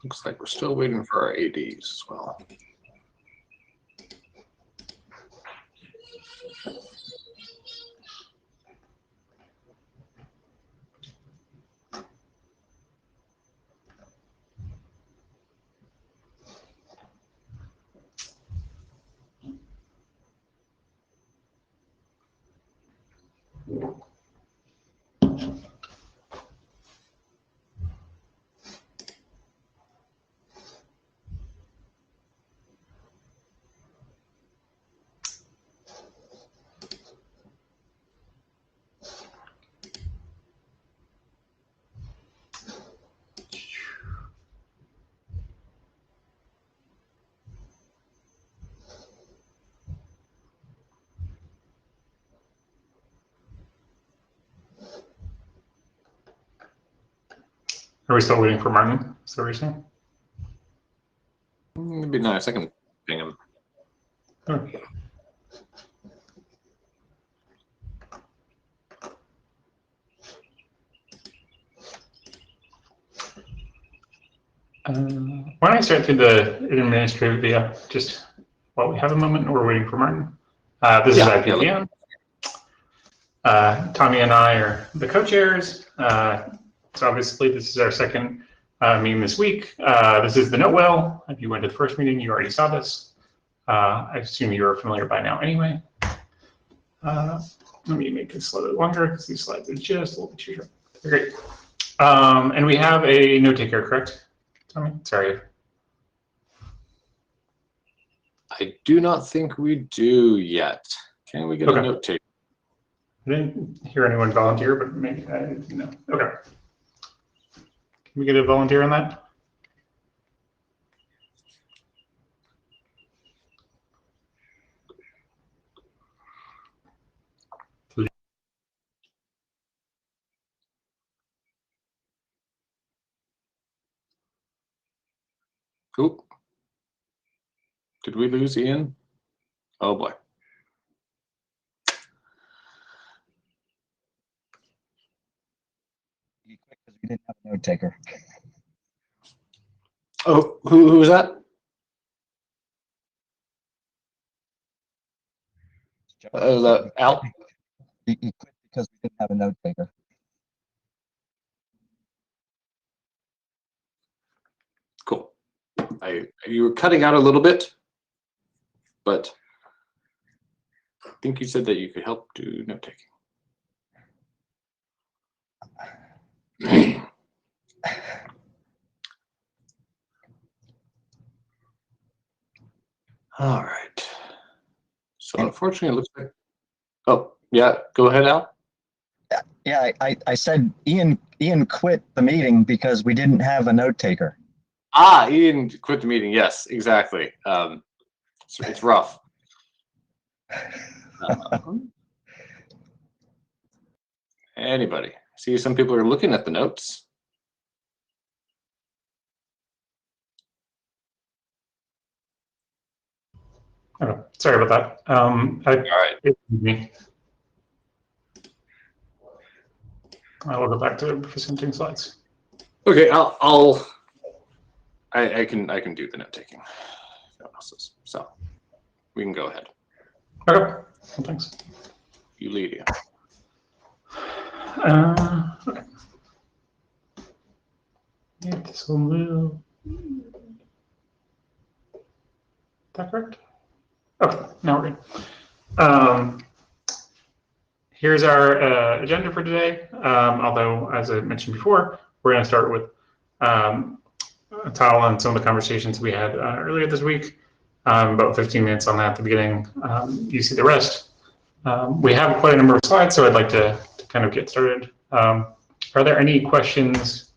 Looks like we're still waiting for our ADs as well. Are we still waiting for Martin? Is that what you're saying? It'd be nice. I can ping him. Okay. Why don't I start through the administrative via just while we have a moment and we're waiting for Martin. This is IPPM. Tommy and I are the co-chairs. So obviously this is our second meeting this week. This is the note well. If you went to the first meeting, you already saw this. I assume you're familiar by now anyway. Let me make this a little bit longer because these slides are just a little bit too short. Great. And we have a note taker, correct? Tommy, sorry. I do not think we do yet. Can we get a note taker? I didn't hear anyone volunteer, but maybe I didn't know. Okay. Can we get a volunteer on that? Oop. Did we lose Ian? Oh boy. You quit because we didn't have a note taker. Oh, who was that? Al? You quit because we didn't have a note taker. Cool. You were cutting out a little bit, but I think you said that you could help do note taking. All right. So unfortunately, it looks like. Oh, yeah. Go ahead, Al. Yeah, I said Ian quit the meeting because we didn't have a note taker. Ah, Ian quit the meeting. Yes, exactly. It's rough. Anybody? See, some people are looking at the notes. Oh, sorry about that. All right. I will go back to presenting slides. Okay, I can do the note taking. So we can go ahead. Okay. Well, thanks. You lead it. Okay. Yeah, this will move. Is that correct? Okay, now we're good. Here's our agenda for today. Although, as I mentioned before, we're going to start with Tal and some of the conversations we had earlier this week. About 15 minutes on that at the beginning. You see the rest. We have quite a number of slides, so I'd like to kind of get started. Are there any questions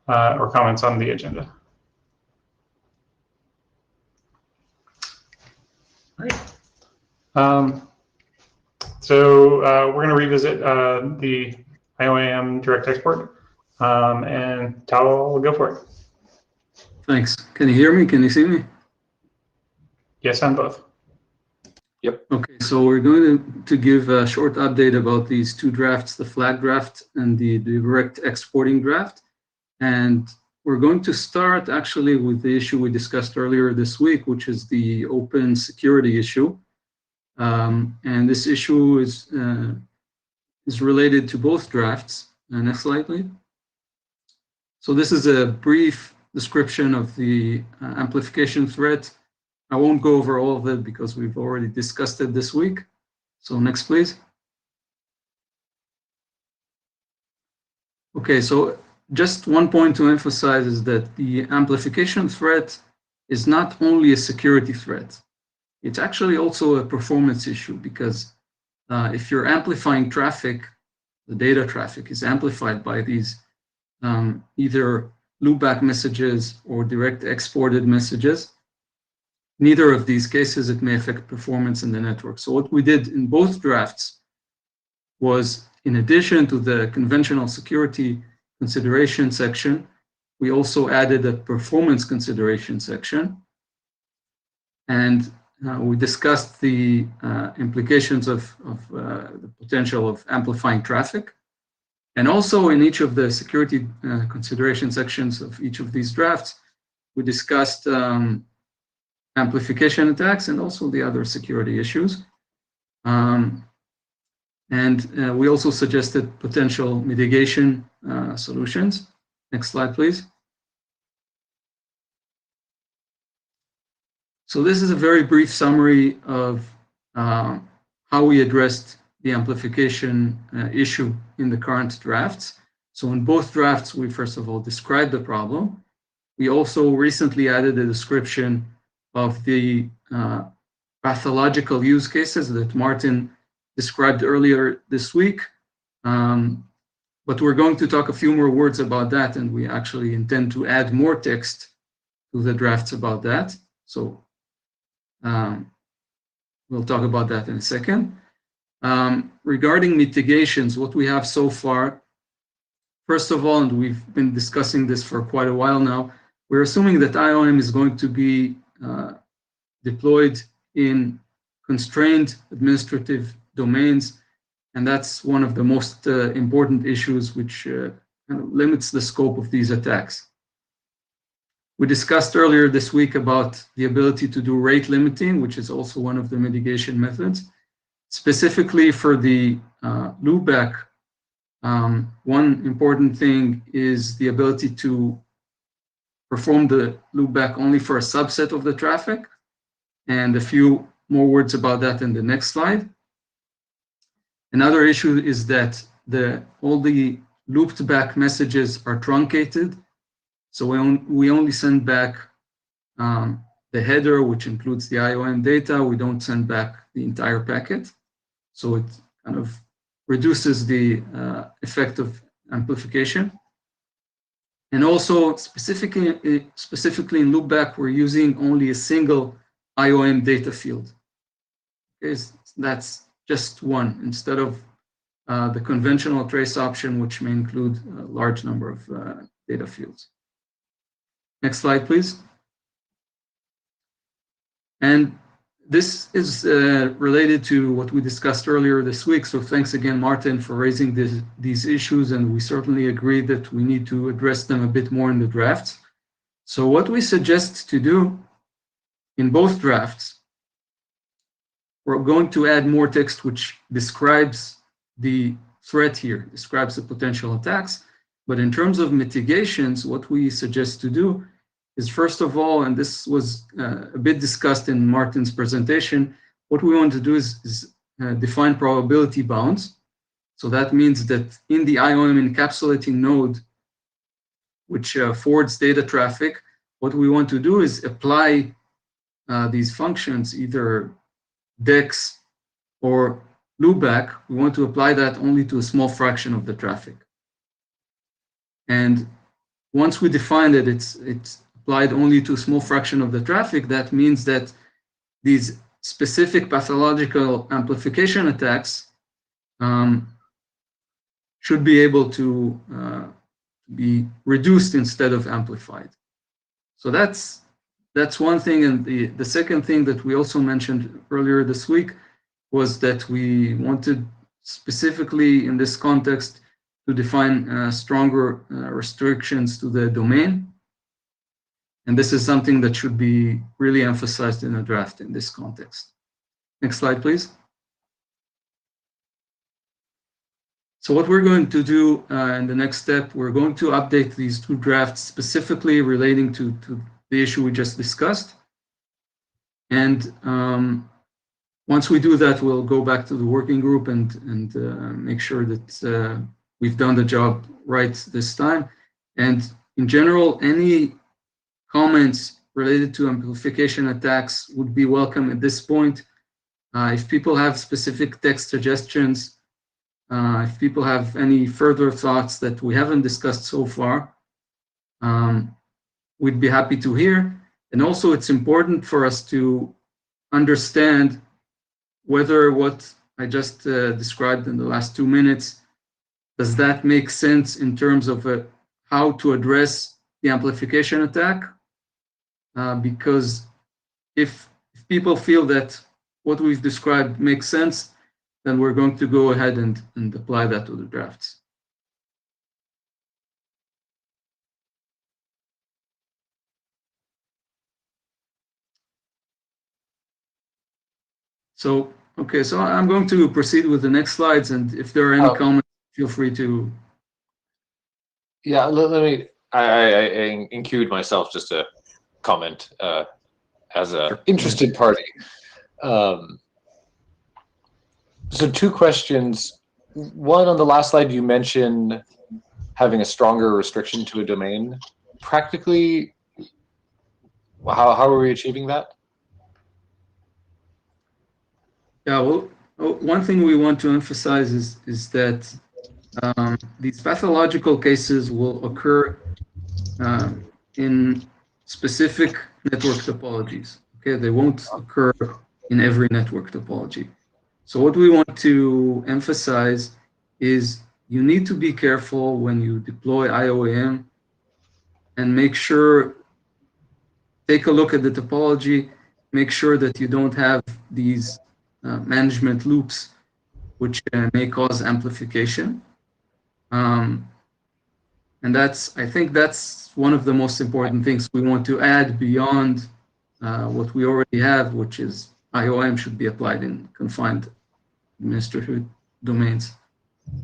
or comments on the agenda? All right. So we're going to revisit the IOAM direct export, and Tal will go for it. Thanks. Can you hear me? Can you see me? Yes, on both. Yep. Okay, so we're going to give a short update about these two drafts, the flag draft and the direct exporting draft. And we're going to start actually with the issue we discussed earlier this week, which is the open security issue. And this issue is related to both drafts. Next slide, please. So this is a brief description of the amplification threat. I won't go over all of it because we've already discussed it this week. So next, please. Okay, so just one point to emphasize is that the amplification threat is not only a security threat. It's actually also a performance issue, because if you're amplifying traffic, the data traffic is amplified by these either loopback messages or direct exported messages. Neither of these cases, it may affect performance in the network. So what we did in both drafts was, in addition to the conventional security consideration section, we also added a performance consideration section. And we discussed the implications of the potential of amplifying traffic. And also in each of the security consideration sections of each of these drafts, we discussed amplification attacks and also the other security issues. And we also suggested potential mitigation solutions. Next slide, please. So this is a very brief summary of how we addressed the amplification issue in the current drafts. So in both drafts, we first of all described the problem. We also recently added a description of the pathological use cases that Martin described earlier this week. But we're going to talk a few more words about that, and we actually intend to add more text to the drafts about that. So we'll talk about that in a second. Regarding mitigations, what we have so far, first of all, and we've been discussing this for quite a while now, we're assuming that IOM is going to be deployed in constrained administrative domains, and that's one of the most important issues, which kind of limits the scope of these attacks. We discussed earlier this week about the ability to do rate limiting, which is also one of the mitigation methods. Specifically for the loopback, one important thing is the ability to perform the loopback only for a subset of the traffic, and a few more words about that in the next slide. Another issue is that all the looped back messages are truncated. So we only send back the header, which includes the IOM data. We don't send back the entire packet. So it kind of reduces the effect of amplification. And also specifically in loopback, we're using only a single IOM data field. Okay, that's just one, instead of the conventional trace option, which may include a large number of data fields. Next slide, please. And this is related to what we discussed earlier this week. So thanks again, Martin, for raising these issues. And we certainly agree that we need to address them a bit more in the drafts. So what we suggest to do in both drafts, we're going to add more text which describes the threat here, describes the potential attacks. But in terms of mitigations, what we suggest to do is, first of all, and this was a bit discussed in Martin's presentation, what we want to do is define probability bounds. So that means that in the IOM encapsulating node, which forwards data traffic, what we want to do is apply these functions, either DEX or loopback. We want to apply that only to a small fraction of the traffic. And once we define that it's applied only to a small fraction of the traffic, that means that these specific pathological amplification attacks should be able to be reduced instead of amplified. So that's one thing. And the second thing that we also mentioned earlier this week was that we wanted specifically in this context to define stronger restrictions to the domain. And this is something that should be really emphasized in a draft in this context. Next slide, please. So what we're going to do in the next step, we're going to update these two drafts specifically relating to the issue we just discussed. And once we do that, we'll go back to the working group and make sure that we've done the job right this time. And in general, any comments related to amplification attacks would be welcome at this point. If people have specific text suggestions, if people have any further thoughts that we haven't discussed so far, we'd be happy to hear. And also, it's important for us to understand whether what I just described in the last 2 minutes, does that make sense in terms of how to address the amplification attack? Because if people feel that what we've described makes sense, then we're going to go ahead and apply that to the drafts. So, okay, so I'm going to proceed with the next slides, and if there are any comments, feel free to. Yeah, let me, I include myself just to comment as a interested party. So 2 questions. One, on the last slide, you mentioned having a stronger restriction to a domain. Practically, how are we achieving that? Yeah, well, one thing we want to emphasize is that these pathological cases will occur in specific network topologies. Okay, they won't occur in every network topology. So what we want to emphasize is you need to be careful when you deploy IOAM and make sure, take a look at the topology, make sure that you don't have these management loops which may cause amplification. And I think that's one of the most important things we want to add beyond what we already have, which is IOM should be applied in confined administrative domains.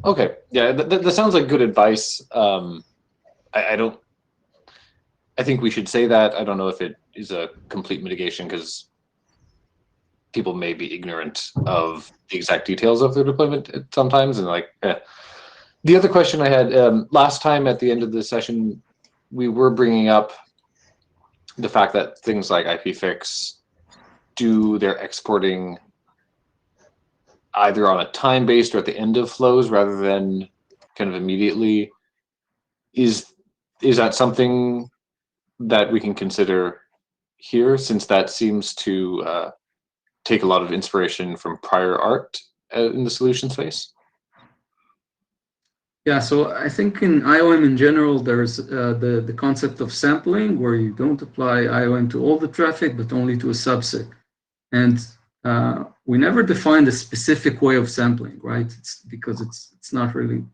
Okay, yeah, that sounds like good advice. I think we should say that. I don't know if it is a complete mitigation because people may be ignorant of the exact details of their deployment sometimes, and like, The other question I had, last time at the end of the session, we were bringing up the fact that things like IPFix do their exporting either on a time-based or at the end of flows rather than kind of immediately. Is that something that we can consider here, since that seems to take a lot of inspiration from prior art in the solution space? Yeah, so I think in IOM in general, there's the concept of sampling, where you don't apply IOM to all the traffic, but only to a subset. And we never defined a specific way of sampling, right? It's because it's not really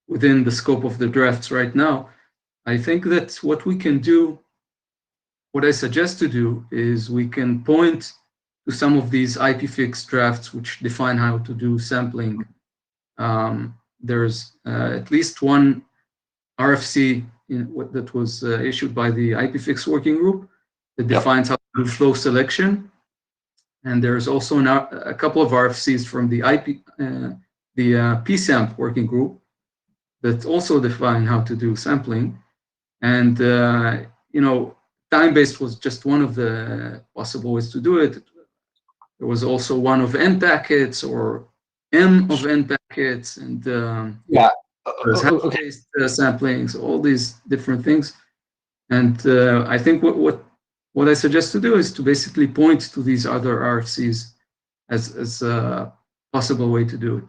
within the scope of the drafts right now. I think that what we can do, what I suggest to do, is we can point to some of these IPFix drafts which define how to do sampling. There's at least one RFC that was issued by the IPFix working group that defines how to do flow selection. And there's also a couple of RFCs from the PSAMP working group that also define how to do sampling. And, time-based was just one of the possible ways to do it. There was also one of N packets or M of N packets, and there's half-based samplings, all these different things. And I think what I suggest to do is to basically point to these other RFCs as a possible way to do it.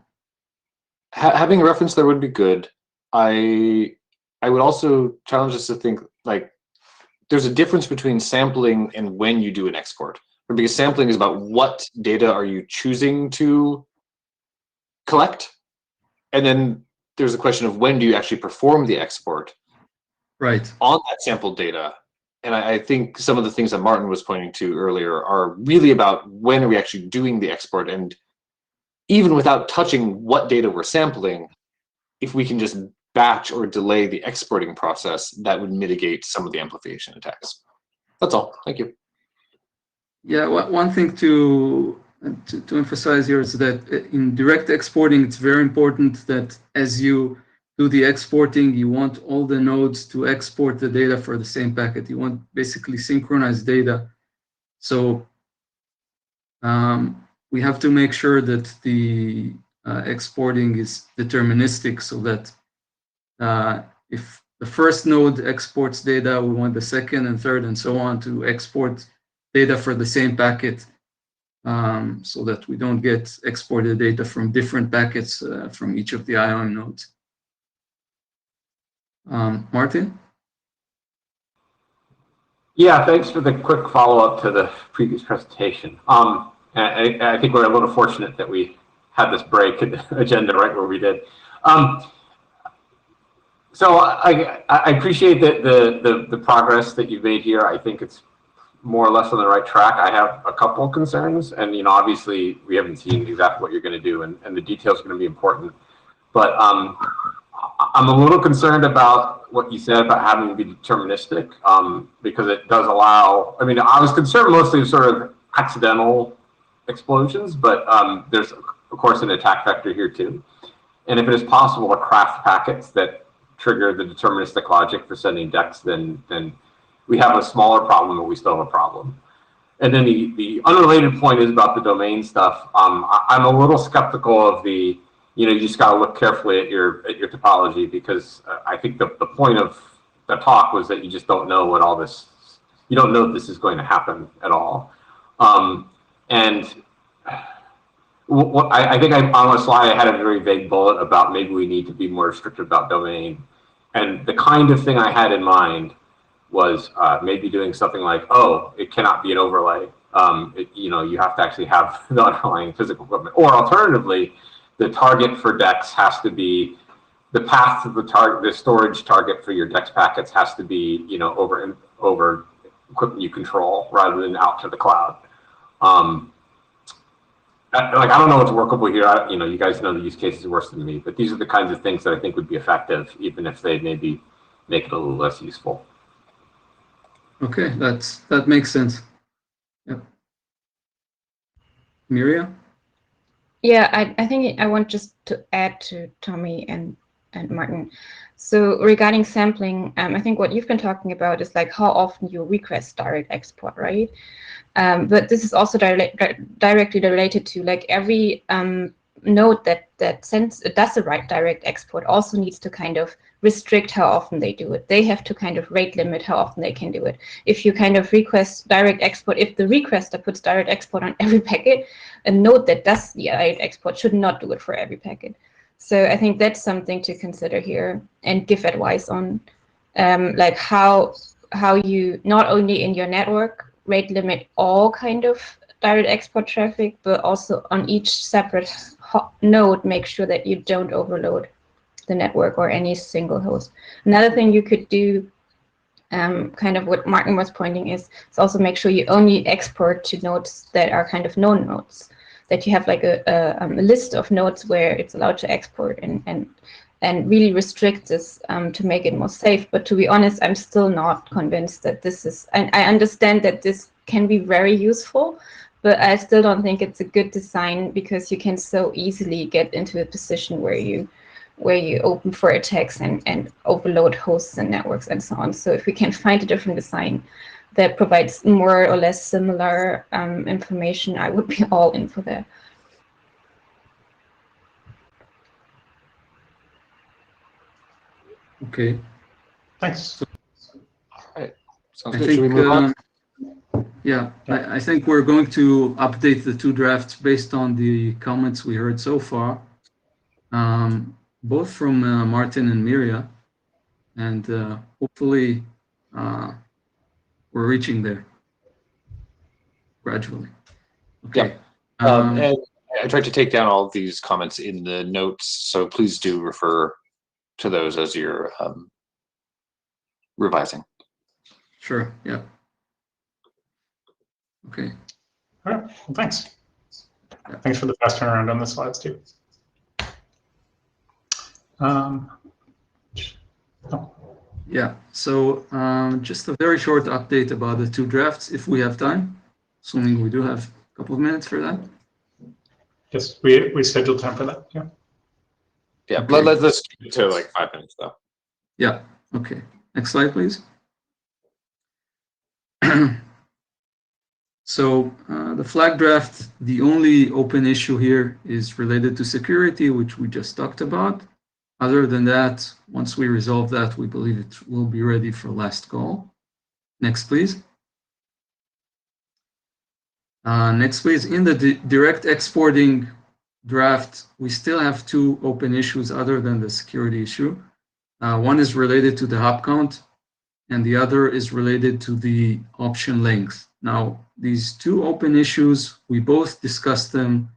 Having a reference there would be good. I would also challenge us to think, like, there's a difference between sampling and when you do an export. Because sampling is about what data are you choosing to collect, and then there's a question of when do you actually perform the export right on that sampled data. and I think some of the things that Martin was pointing to earlier are really about when are we actually doing the export, and even without touching what data we're sampling, if we can just batch or delay the exporting process, that would mitigate some of the amplification attacks. That's all. Thank you. Yeah, one thing to emphasize here is that in direct exporting, it's very important that as you do the exporting, you want all the nodes to export the data for the same packet. You want basically synchronized data. So we have to make sure that the exporting is deterministic, so that if the first node exports data, we want the second and third and so on to export data for the same packet, so that we don't get exported data from different packets from each of the IOM nodes. Martin? Yeah, thanks for the quick follow-up to the previous presentation. I think we're a little fortunate that we had this break in the agenda right where we did. So I appreciate the progress that you've made here. I think it's more or less on the right track. I have a couple of concerns, and obviously we haven't seen exactly what you're going to do, and the details are going to be important. But I'm a little concerned about what you said about having to be deterministic, because it does allow. I mean, I was concerned mostly of sort of accidental explosions, but there's of course an attack vector here too. And if it is possible to craft packets that trigger the deterministic logic for sending DEX, then we have a smaller problem, but we still have a problem. And then the unrelated point is about the domain stuff. I'm a little skeptical of the, you just got to look carefully at your topology, because I think the point of the talk was that you just don't know what all this, you don't know if this is going to happen at all. And I think on a slide I had a very vague bullet about maybe we need to be more restrictive about domain. And the kind of thing I had in mind was maybe doing something like, oh, it cannot be an overlay. You have to actually have the underlying physical equipment. Or alternatively, the target for DEX has to be, the path to the storage target for your DEX packets has to be, over equipment you control rather than out to the cloud. I don't know what's workable here. You guys know the use cases worse than me, but these are the kinds of things that I think would be effective, even if they maybe make it a little less useful. Okay, that makes sense. Yep. Miriam? Yeah, I think I want just to add to Tommy and Martin. So regarding sampling, I think what you've been talking about is like how often you request direct export, right? But this is also directly related to like every node that does the right direct export also needs to kind of restrict how often they do it. They have to kind of rate limit how often they can do it. If you kind of request direct export, if the requester puts direct export on every packet, a node that does the direct export should not do it for every packet. So I think that's something to consider here and give advice on, like how you not only in your network rate limit all kind of direct export traffic, but also on each separate node, make sure that you don't overload the network or any single host. Another thing you could do, kind of what Martin was pointing is also make sure you only export to nodes that are kind of known nodes, that you have like a list of nodes where it's allowed to export and really restrict this to make it more safe. But to be honest, I'm still not convinced that this is, and I understand that this can be very useful, but I still don't think it's a good design, because you can so easily get into a position where you open for attacks and overload hosts and networks and so on. So if we can find a different design that provides more or less similar information, I would be all in for that. Okay. Thanks. All right. Sounds I good. Should we think, move on? yeah, I think we're going to update the two drafts based on the comments we heard so far, both from Martin and Miria, and hopefully we're reaching there gradually. Okay. Yeah. And I tried to take down all of these comments in the notes, so please do refer to those as you're revising. Sure, yeah. Okay. All right, well, thanks. Thanks for the fast turnaround on the slides too. Oh, Yeah, so just a very short update about the two drafts, if we have time, assuming we do have a couple of minutes for that. yes, we scheduled time for that. Yeah. Yeah, Okay. let's keep it to like 5 minutes though. Yeah, okay. Next slide, please. So the flag draft, the only open issue here is related to security, which we just talked about. Other than that, once we resolve that, we believe it will be ready for last call. Next, please. Next, please. In the direct exporting draft, we still have two open issues other than the security issue. One is related to the hop count, and the other is related to the option length. Now, these two open issues, we both discussed them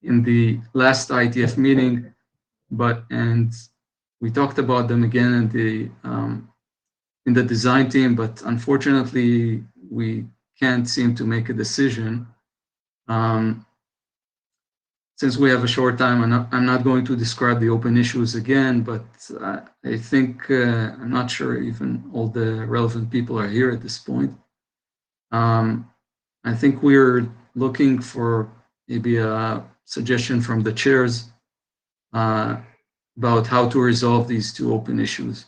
in the last IETF meeting, and we talked about them again in the design team, but unfortunately, we can't seem to make a decision. Since we have a short time, I'm not going to describe the open issues again, but I think, I'm not sure even all the relevant people are here at this point. I think we're looking for maybe a suggestion from the chairs about how to resolve these two open issues.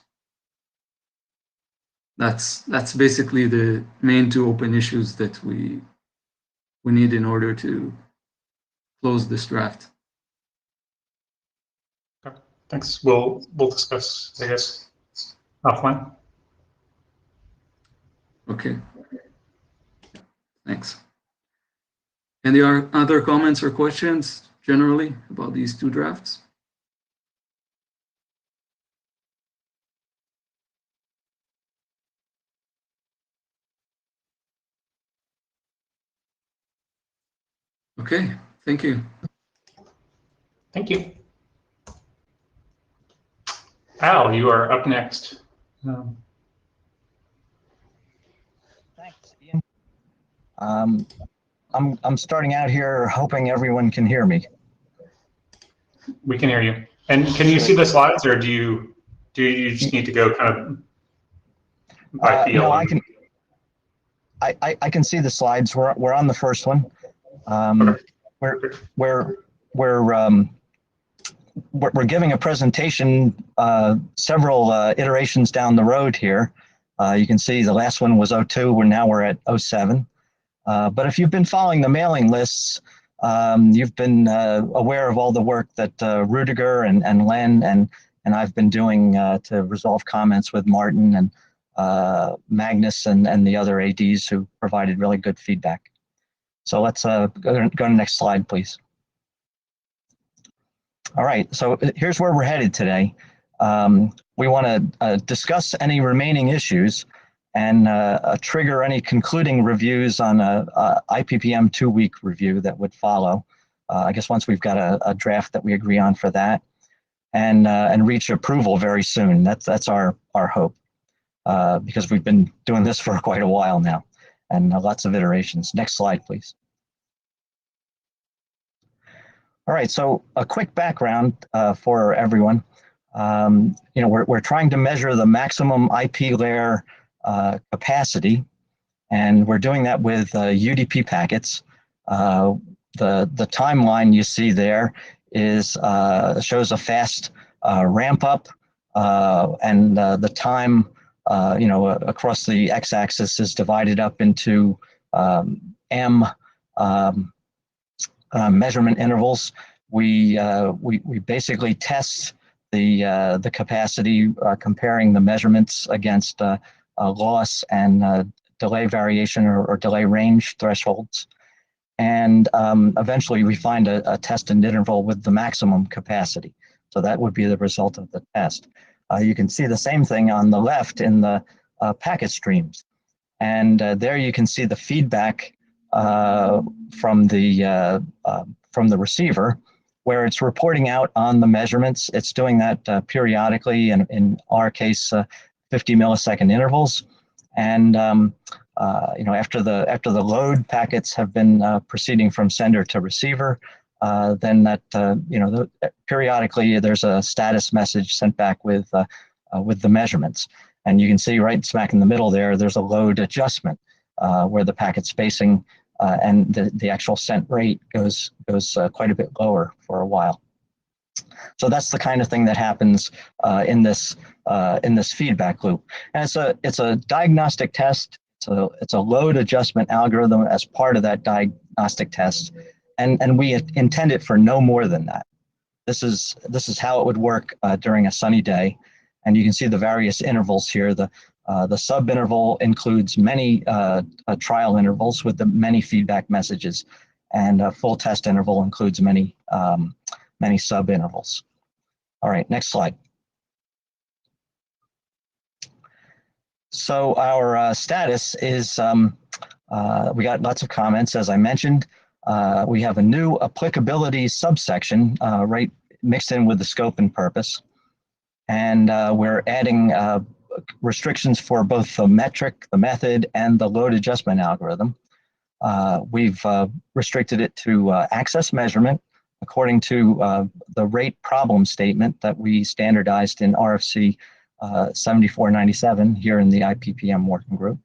That's basically the main two open issues that we need in order to close this draft. Okay. Thanks. We'll discuss, I guess, offline. Okay. Thanks. Any other comments or questions generally about these two drafts? Okay, thank you. Thank you. Al, you are up next. Thanks, Ian. I'm starting out here hoping everyone can hear me. We can hear you. And can you see the slides, or do you just need to go kind of by feel? No, I can see the slides. We're on the first one. Okay. We're giving a presentation several iterations down the road here. You can see the last one was 02, now we're at 07. But if you've been following the mailing lists, you've been aware of all the work that Rudiger and Len and I've been doing to resolve comments with Martin and Magnus and the other ADs who provided really good feedback. So let's go to the next slide, please. All right, so here's where we're headed today. We want to discuss any remaining issues and trigger any concluding reviews on a IPPM 2-week review that would follow. I guess once we've got a draft that we agree on for that, and reach approval very soon. That's our hope, because we've been doing this for quite a while now, and lots of iterations. Next slide, please. All right, so a quick background for everyone. We're trying to measure the maximum IP layer capacity, and we're doing that with UDP packets. The timeline you see there is shows a fast ramp up, and the time across the x-axis is divided up into M measurement intervals. We basically test the capacity comparing the measurements against loss and delay variation or delay range thresholds. And eventually we find a tested interval with the maximum capacity. So that would be the result of the test. You can see the same thing on the left in the packet streams. And there you can see the feedback from the receiver, where it's reporting out on the measurements. It's doing that periodically, and in our case, 50 millisecond intervals. And after the load packets have been proceeding from sender to receiver, then that periodically there's a status message sent back with the measurements. And you can see right smack in the middle there's a load adjustment where the packet spacing and the actual sent rate goes quite a bit lower for a while. So that's the kind of thing that happens in this feedback loop. And it's a diagnostic test. It's a load adjustment algorithm as part of that diagnostic test, and we intend it for no more than that. This is how it would work during a sunny day, and you can see the various intervals here. The sub interval includes many trial intervals with the many feedback messages, and a full test interval includes many sub intervals. All right, next slide. So our status is, we got lots of comments, as I mentioned. We have a new applicability subsection right mixed in with the scope and purpose. And we're adding restrictions for both the metric, the method, and the load adjustment algorithm. We've restricted it to access measurement according to the rate problem statement that we standardized in RFC 7497 here in the IPPM working group.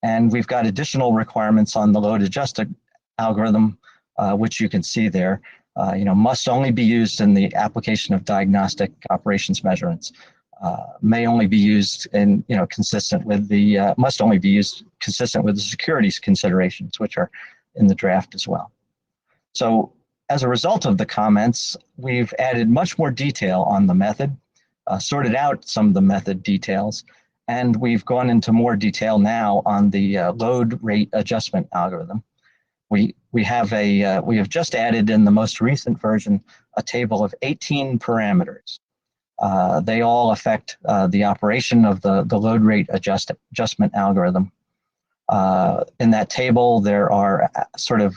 And we've got additional requirements on the load adjusted algorithm, which you can see there. Must only be used in the application of diagnostic operations measurements. May only be used in, consistent with the, must only be used consistent with the securities considerations, which are in the draft as well. So as a result of the comments, we've added much more detail on the method, sorted out some of the method details, and we've gone into more detail now on the load rate adjustment algorithm. We have just added in the most recent version a table of 18 parameters. They all affect the operation of the load rate adjustment algorithm. In that table, there are sort of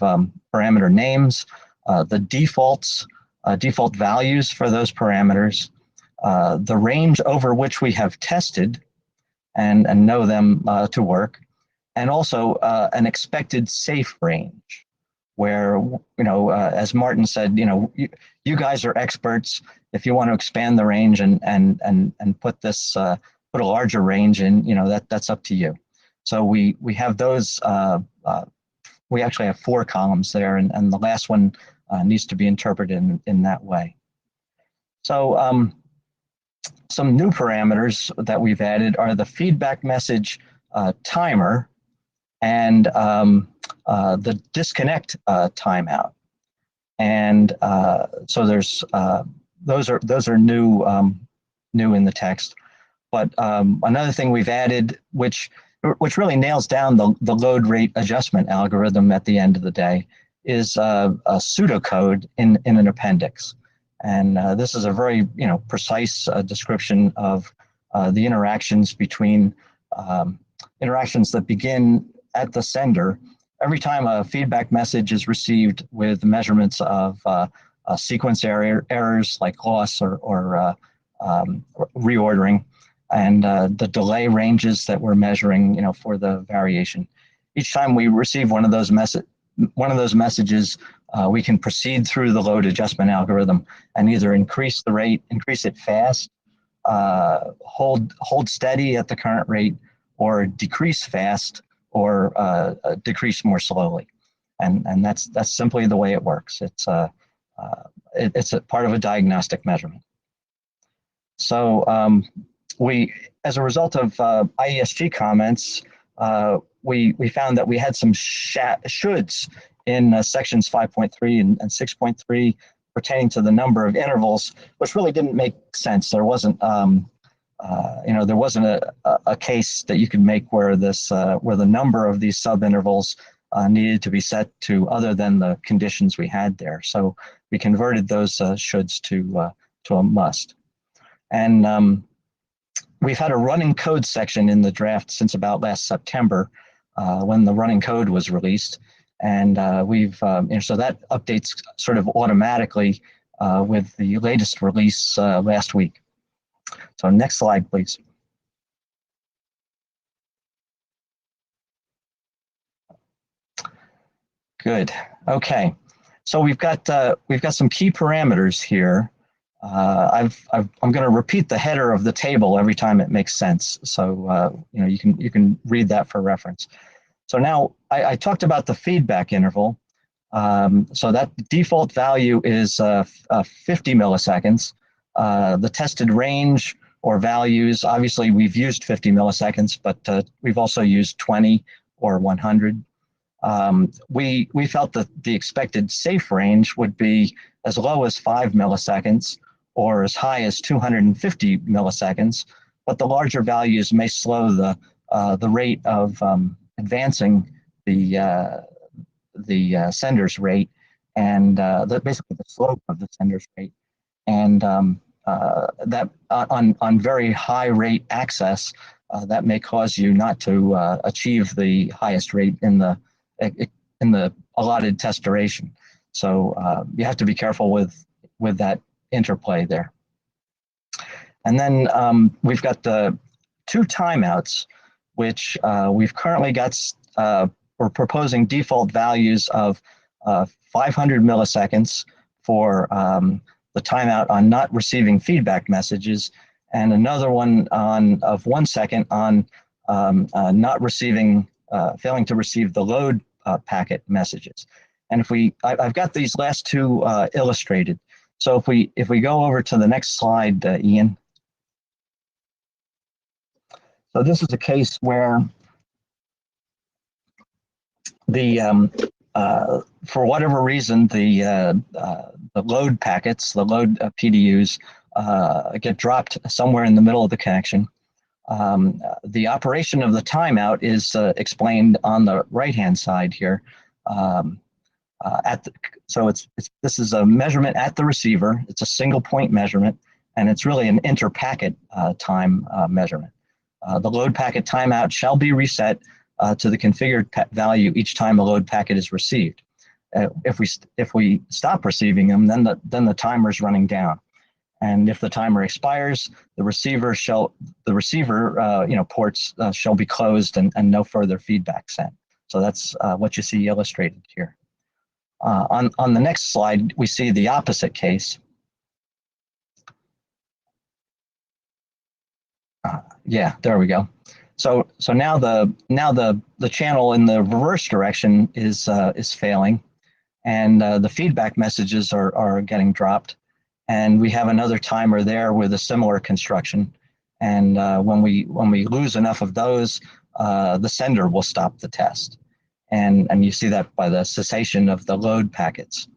parameter names, the default values for those parameters, the range over which we have tested and know them to work, and also an expected safe range, where, as Martin said, you guys are experts. If you want to expand the range and put this put a larger range in, that's up to you. So we have those. We actually have 4 columns there, and the last one needs to be interpreted in that way. So some new parameters that we've added are the feedback message timer and the disconnect timeout. And so there's those are new in the text. But another thing we've added, which really nails down the load rate adjustment algorithm at the end of the day, is a pseudocode in an appendix. And this is a very precise description of the interactions between interactions that begin at the sender. Every time a feedback message is received with measurements of sequence errors like loss or reordering, and the delay ranges that we're measuring, for the variation. Each time we receive one of those messages, we can proceed through the load adjustment algorithm and either increase the rate, increase it fast, hold steady at the current rate, or decrease fast, or decrease more slowly. And that's simply the way it works. It's a part of a diagnostic measurement. So as a result of IESG comments, we found that we had some shoulds in sections 5.3 and 6.3 pertaining to the number of intervals, which really didn't make sense. There wasn't, there wasn't a case that you could make where where the number of these subintervals needed to be set to other than the conditions we had there. So we converted those shoulds to a must. And we've had a running code section in the draft since about last September, when the running code was released. And so that updates sort of automatically with the latest release last week. So next slide, please. Good. Okay. So we've got some key parameters here. I'm going to repeat the header of the table every time it makes sense. So you can read that for reference. So now I talked about the feedback interval. So that default value is 50 milliseconds. The tested range or values, obviously we've used 50 milliseconds, but we've also used 20 or 100. We felt that the expected safe range would be as low as 5 milliseconds or as high as 250 milliseconds, but the larger values may slow the rate of advancing the sender's rate and basically the slope of the sender's rate, and that on very high rate access that may cause you not to achieve the highest rate in the allotted test duration. So you have to be careful with that interplay there. And then we've got the 2 timeouts, which we've currently got. We're proposing default values of 500 milliseconds for the timeout on not receiving feedback messages, and another one of 1 second on not receiving, failing to receive the load packet messages. And I've got these last 2 illustrated. So if we go over to the next slide, Ian. So this is a case where for whatever reason, the load packets, the load PDUs get dropped somewhere in the middle of the connection. The operation of the timeout is explained on the right-hand side here. This is a measurement at the receiver. It's a single point measurement, and it's really an inter-packet time measurement. The load packet timeout shall be reset to the configured value each time a load packet is received. If we stop receiving them, then the timer is running down, and if the timer expires, the receiver ports shall be closed and no further feedback sent. So that's what you see illustrated here. On the next slide, we see the opposite case. Yeah, there we go. So now the channel in the reverse direction is failing, and the feedback messages are getting dropped, and we have another timer there with a similar construction. And when we lose enough of those, the sender will stop the test, and you see that by the cessation of the load packets.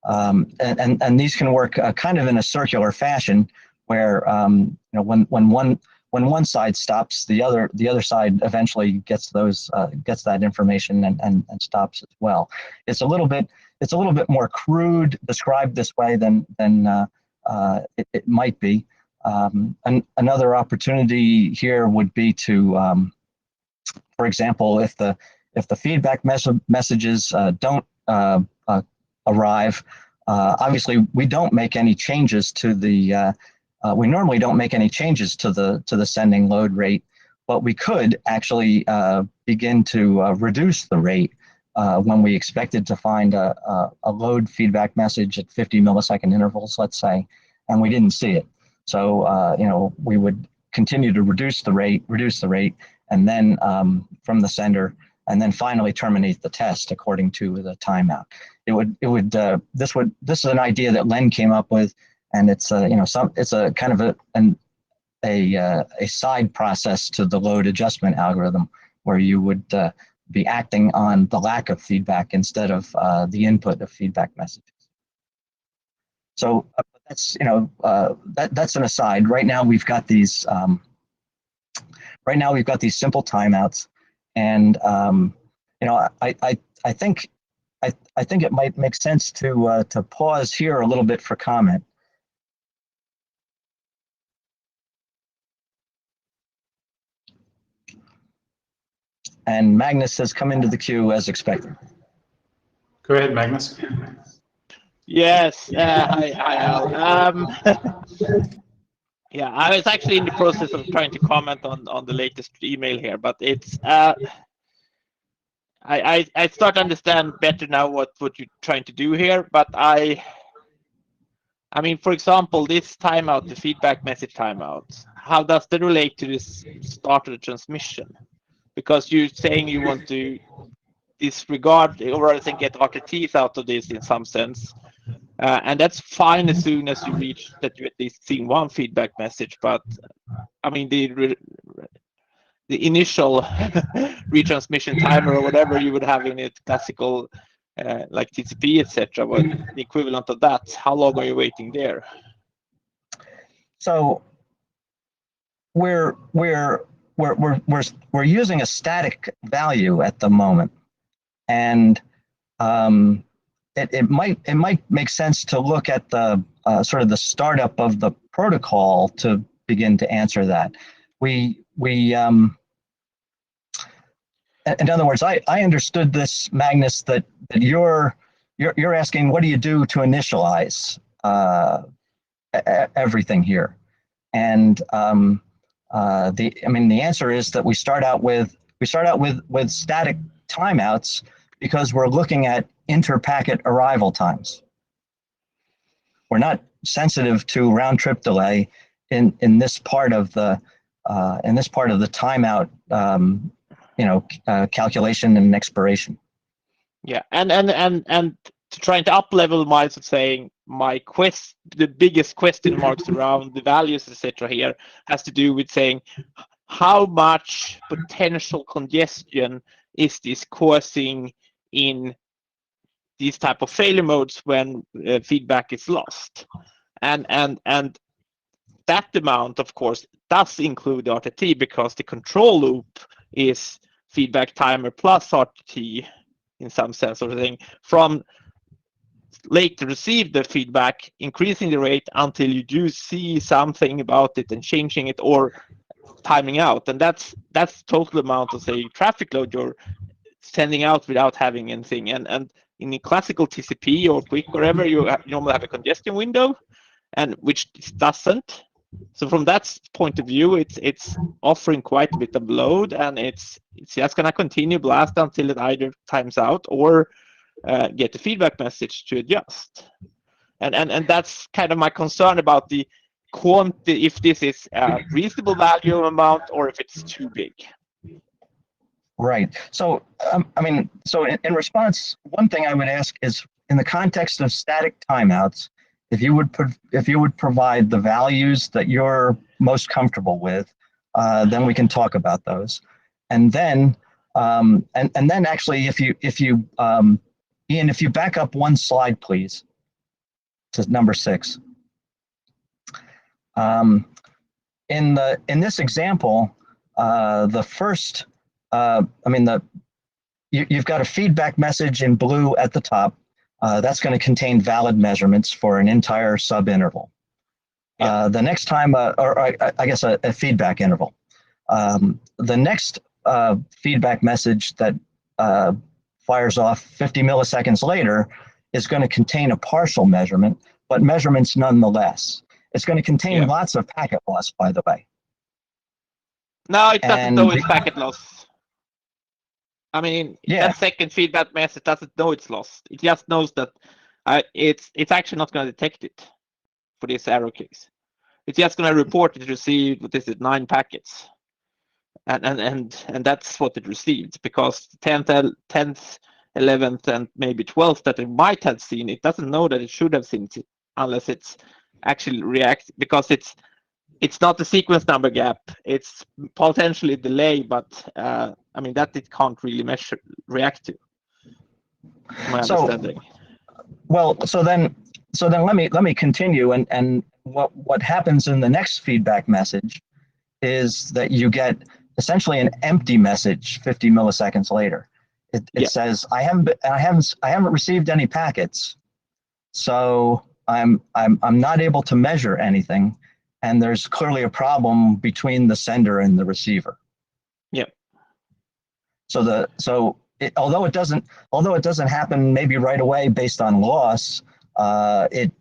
And these can work kind of in a circular fashion, where when one side stops, the other side eventually gets that information and stops as well. It's a little bit more crude described this way than it might be. Another opportunity here would be to, for example, if the feedback messages don't arrive, obviously we don't make any changes to the we normally don't make any changes to the sending load rate, but we could actually begin to reduce the rate when we expected to find a load feedback message at 50 millisecond intervals, let's say, and we didn't see it. So we would continue to reduce the rate, and then from the sender, and then finally terminate the test according to the timeout. This is an idea that Len came up with. And it's a kind of a side process to the load adjustment algorithm, where you would be acting on the lack of feedback instead of the input of feedback messages. So that's that's an aside. Right now we've got these simple timeouts, and I think it might make sense to pause here a little bit for comment. And Magnus has come into the queue as expected. Go ahead, Magnus. Yes, hi Al. Yeah, I was actually in the process of trying to comment on the latest email here, but it's I start to understand better now what you're trying to do here, but I mean, for example, this timeout, the feedback message timeout, how does that relate to this start of the transmission? Because you're saying you want to disregard or rather than get RTTs out of this in some sense. And that's fine as soon as you reach that you at least seen one feedback message. But I mean, the initial retransmission timer or whatever you would have in it, classical like TCP, etc., but the equivalent of that, how long are you waiting there? So we're using a static value at the moment, and it might make sense to look at the sort of the startup of the protocol to begin to answer that. In other words, I understood this, Magnus, that you're asking, what do you do to initialize everything here? And the answer is that we start out with static timeouts because we're looking at inter-packet arrival times. We're not sensitive to round trip delay in this part of the timeout calculation and expiration. Yeah, and to trying to up level my saying the biggest question marks around the values, etc. here has to do with saying how much potential congestion is this causing in these type of failure modes when feedback is lost, and that amount, of course, does include the RTT because the control loop is feedback timer plus RTT in some sense of the thing from late to receive the feedback, increasing the rate until you do see something about it and changing it or timing out, and that's total amount of say traffic load you're sending out without having anything. And in the classical TCP or QUIC or whatever, you normally have a congestion window, and which this doesn't. So from that point of view, it's offering quite a bit of load, and it's just gonna continue blast until it either times out or get the feedback message to adjust. And that's kind of my concern about the quantity, if this is a reasonable value amount or if it's too big. Right. So, in response, one thing I would ask is, in the context of static timeouts, if you would provide the values that you're most comfortable with, then we can talk about those. And then, then actually, if you Ian, if you back up one slide, please, to number 6. In this example, the first. You've got a feedback message in blue at the top. That's going to contain valid measurements for an entire subinterval. Yeah. The next time, I guess a feedback interval. The next feedback message that fires off 50 milliseconds later is going to contain a partial measurement, but measurements nonetheless. It's going to contain lots of packet loss, by the way. No, it doesn't know it's packet loss. I mean, that second feedback message doesn't know it's lost. It just knows that it's actually not going to detect it for this error case. It's just going to report it received, what is it, 9 packets, and that's what it received, because 10th, 11th, and maybe 12th that it might have seen, it doesn't know that it should have seen it unless it's actually react, because it's not the sequence number gap, it's potentially delay, but I mean that it can't really react to. My understanding. Well, so then let me continue, and what happens in the next feedback message is that you get essentially an empty message 50 milliseconds later. It says I haven't received any packets, so I'm not able to measure anything. And there's clearly a problem between the sender and the receiver. Yeah. Although it doesn't happen maybe right away based on loss, like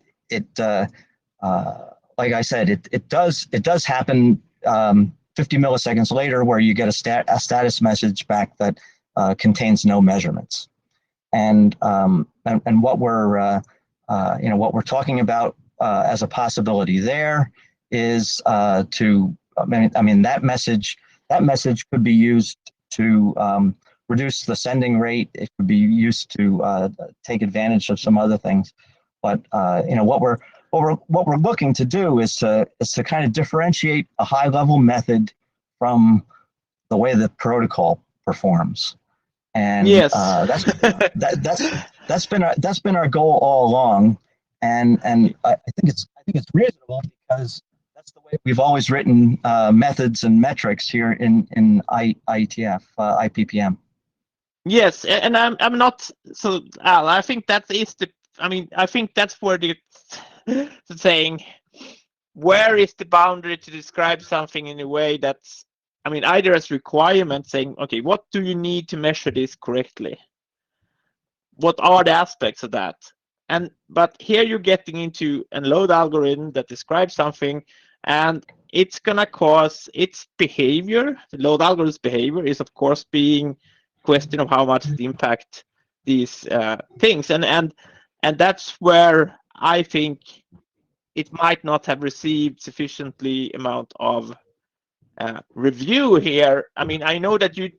I said, it does happen 50 milliseconds later, where you get a status message back that contains no measurements. And what we're what we're talking about as a possibility there is that message could be used to reduce the sending rate. It could be used to take advantage of some other things. But what we're looking to do is to kind of differentiate a high level method from the way the protocol performs. And Yes. that's been our goal all along, and I think it's reasonable because that's the way we've always written methods and metrics here in IETF, IPPM. Yes, and I'm not so Al. I think that is the. I mean, I think that's where the saying, where is the boundary to describe something in a way that's, I mean, either as requirement saying, okay, what do you need to measure this correctly? What are the aspects of that? But here you're getting into a load algorithm that describes something, and it's gonna cause its behavior. The load algorithm's behavior is, of course, being question of how much it impact these things, and that's where I think it might not have received sufficiently amount of review here. I mean, I know that you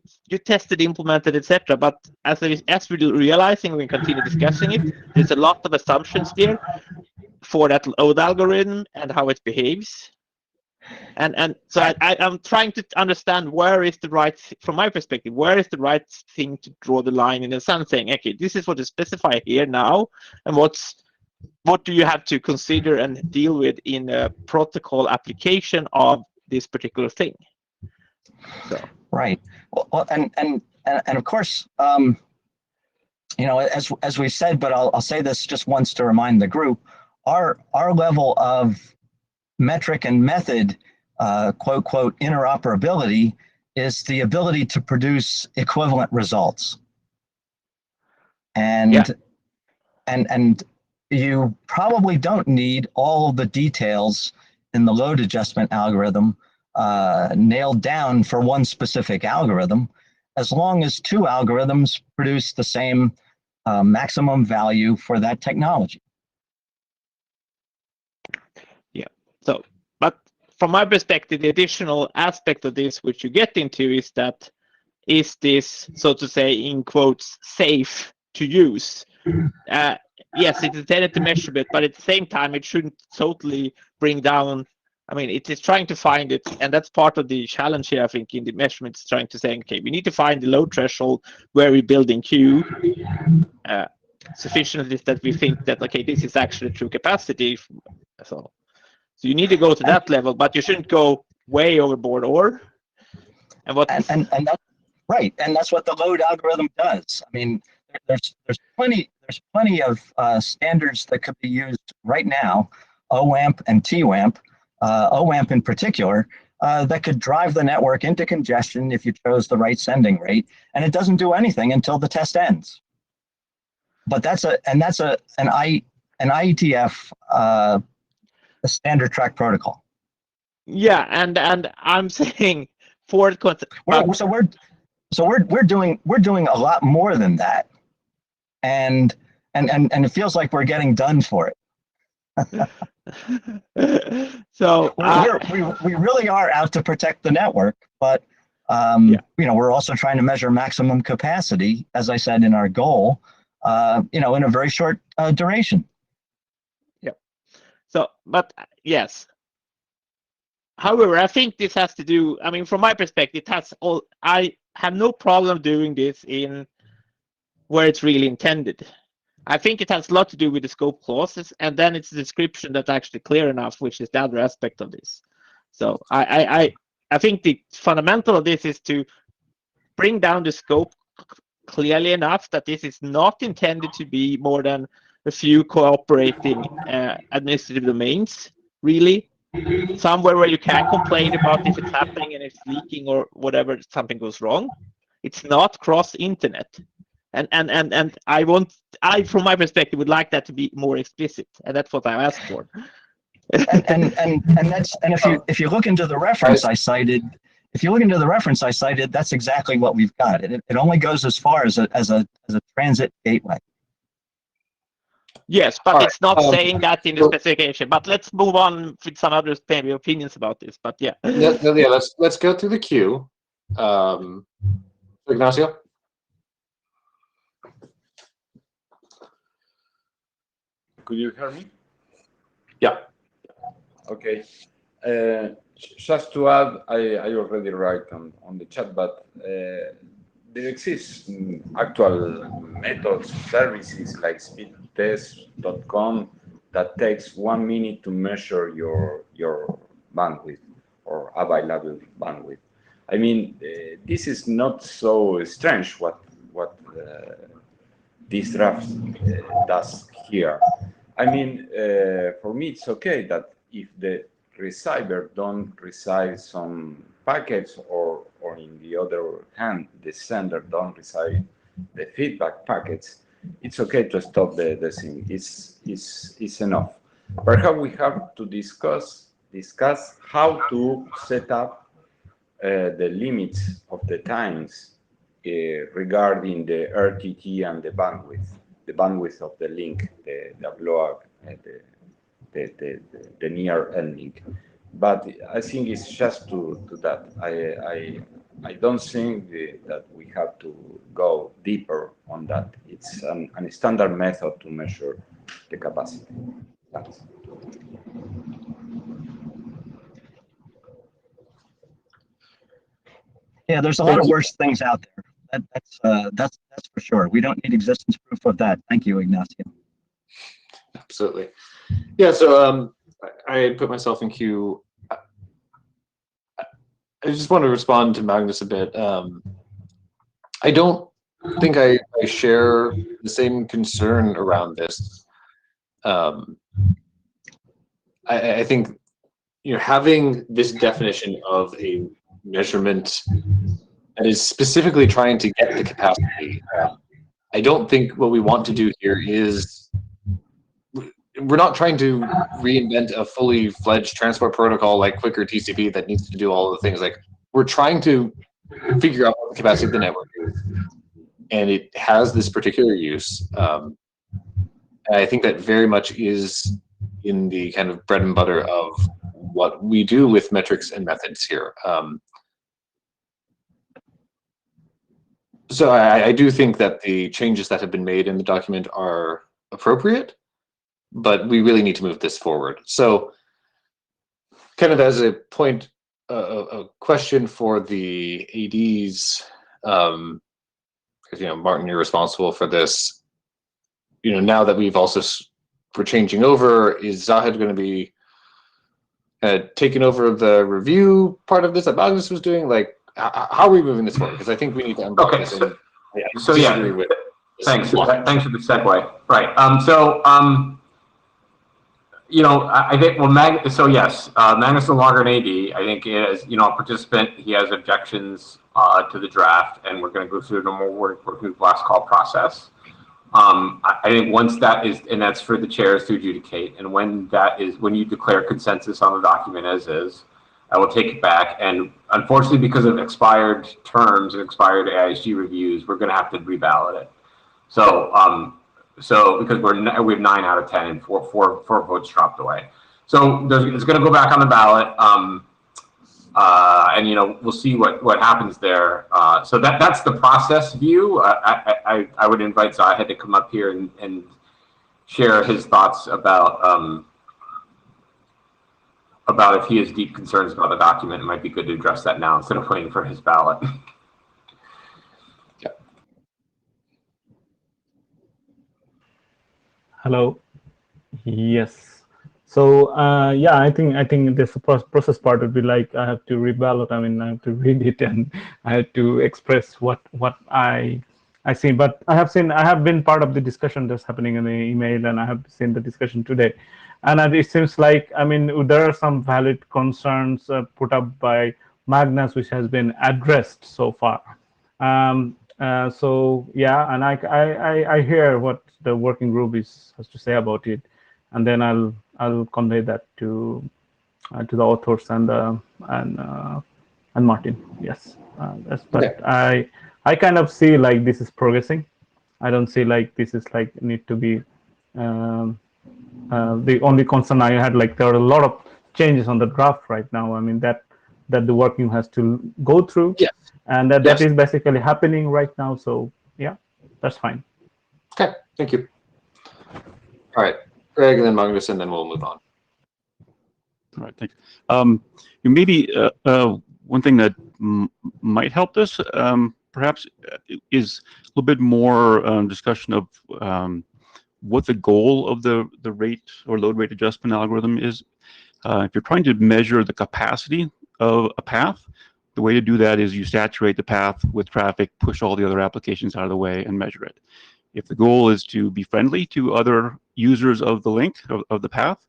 tested, implemented, etc. But as we're realizing, we continue discussing it. There's a lot of assumptions there for that load algorithm and how it behaves. And so I'm trying to understand where is the right, from my perspective, where is the right thing to draw the line in the sand, saying, okay, this is what is specified here now, and what do you have to consider and deal with in a protocol application of this particular thing. So right. Well, and of course, as we said, but I'll say this just once to remind the group, our level of metric and method, quote, interoperability is the ability to produce equivalent results. And you probably don't need all the details in the load adjustment algorithm nailed down for one specific algorithm, as long as two algorithms produce the same maximum value for that technology. Yeah. So, but from my perspective, the additional aspect of this, which you get into, is that is this, so to say, in quotes, safe to use? Yes, it's intended to measure it, but at the same time, it shouldn't totally bring down. I mean, it is trying to find it, and that's part of the challenge here, I think, in the measurements, trying to say, okay, we need to find the load threshold where we build in Q sufficiently that we think that, okay, this is actually true capacity. So you need to go to that level, but you shouldn't go way overboard, and that's right, and that's what the load algorithm does. I mean, there's plenty of standards that could be used right now, OWAMP and TWAMP. OWAMP in particular, that could drive the network into congestion if you chose the right sending rate, and it doesn't do anything until the test ends. But that's an IETF a standard track protocol. Yeah, and I'm saying for we're doing a lot more than that, and it feels like we're getting done for it. So we really are out to protect the network, but we're also trying to measure maximum capacity, as I said in our goal, in a very short duration. Yeah. So, but yes. However, I think this has to do. I mean, from my perspective, I have no problem doing this in where it's really intended. I think it has a lot to do with the scope clauses, and then it's the description that's actually clear enough, which is the other aspect of this. So I think the fundamental of this is to bring down the scope clearly enough that this is not intended to be more than a few cooperating administrative domains, really. Somewhere where you can complain about if it's happening and it's leaking or whatever, something goes wrong. It's not cross-internet. And I from my perspective would like that to be more explicit, and that's what I asked for. and if you look into the reference I cited, if you look into the reference I cited, that's exactly what we've got. It only goes as far as a transit gateway. Yes, but All it's not right, saying that in the so- specification. But let's move on with some other maybe opinions about this. But yeah. Yeah, let's go through the queue. Ignacio? Could you hear me? Yeah. Okay. Just to add, I already write on the chat, but there exist actual methods, services like speedtest.com that takes 1 minute to measure your bandwidth or available bandwidth. I mean, this is not so strange what this draft does here. I mean, for me, it's okay that if the receiver don't receive some packets, or in the other hand, the sender don't receive the feedback packets, it's okay to stop the thing. It's enough. Perhaps we have to discuss how to set up the limits of the times regarding the RTT and the bandwidth of the link, the upload, the near end link. But I think it's just to that. I don't think that we have to go deeper on that. It's a standard method to measure the capacity. Thanks. Yeah, there's a lot of worse things out there. That's for sure. We don't need existence proof of that. Thank you, Ignacio. Absolutely. Yeah, so I put myself in queue. I just want to respond to Magnus a bit. I don't think I share the same concern around this. I think having this definition of a measurement that is specifically trying to get the capacity. I don't think what we want to do here is, we're not trying to reinvent a fully fledged transport protocol like quicker TCP that needs to do all of the things. Like, we're trying to figure out what the capacity of the network is, and it has this particular use. And I think that very much is in the kind of bread and butter of what we do with metrics and methods here. So I do think that the changes that have been made in the document are appropriate, but we really need to move this forward. So kind of as a point, a question for the ADs, because, Martin, you're responsible for this. Now that we're changing over, is Zahid going to be taking over the review part of this that Magnus was doing? Like, how are we moving this forward? Because I think we need to unblock this. So yeah, thanks for the segue. Right. I think, yes, Magnus is no longer an AD. I think he is, a participant. He has objections to the draft, and we're going to go through the more working last call process. I think once that is, and that's for the chairs to adjudicate, and when you declare consensus on the document as is, I will take it back. And unfortunately, because of expired terms and expired AISG reviews, we're going to have to reballot it. So because we have 9 out of 10 and four votes dropped away. So it's going to go back on the ballot, and we'll see what happens there. So that's the process view. I would invite Zahid to come up here and share his thoughts about if he has deep concerns about the document. It might be good to address that now instead of waiting for his ballot. Hello. Yes. So I think this process part would be like, I have to reballot. I mean, I have to read it and I have to express what I see. But I have been part of the discussion that's happening in the email, and I have seen the discussion today. And it seems like, there are some valid concerns put up by Magnus, which has been addressed so far. So yeah, and I hear what the working group has to say about it, and then I'll convey that to the authors and and Martin. Yes, but Okay. I kind of see like this is progressing. I don't see like this is like need to be. The only concern I had, like there are a lot of changes on the draft right now. I mean that the working has to go through, Yes. and that is basically happening right now. So yeah, that's fine. Okay, thank you. All right, Greg, and then Magnus, and then we'll move on. All right, thanks. Maybe one thing that might help this, perhaps, is a little bit more discussion of what the goal of the rate or load rate adjustment algorithm is. If you're trying to measure the capacity of a path, the way to do that is you saturate the path with traffic, push all the other applications out of the way, and measure it. If the goal is to be friendly to other users of the link, of the path,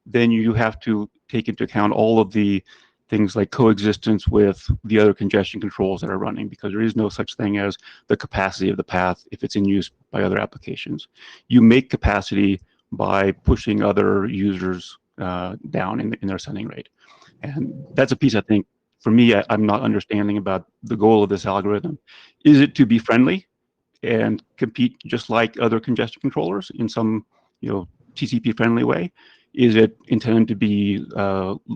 then you have to take into account all of the things like coexistence with the other congestion controls that are running, because there is no such thing as the capacity of the path if it's in use by other applications. You make capacity by pushing other users down in their sending rate. And that's a piece I think, for me, I'm not understanding about the goal of this algorithm. Is it to be friendly and compete just like other congestion controllers in some, TCP friendly way? Is it intended to be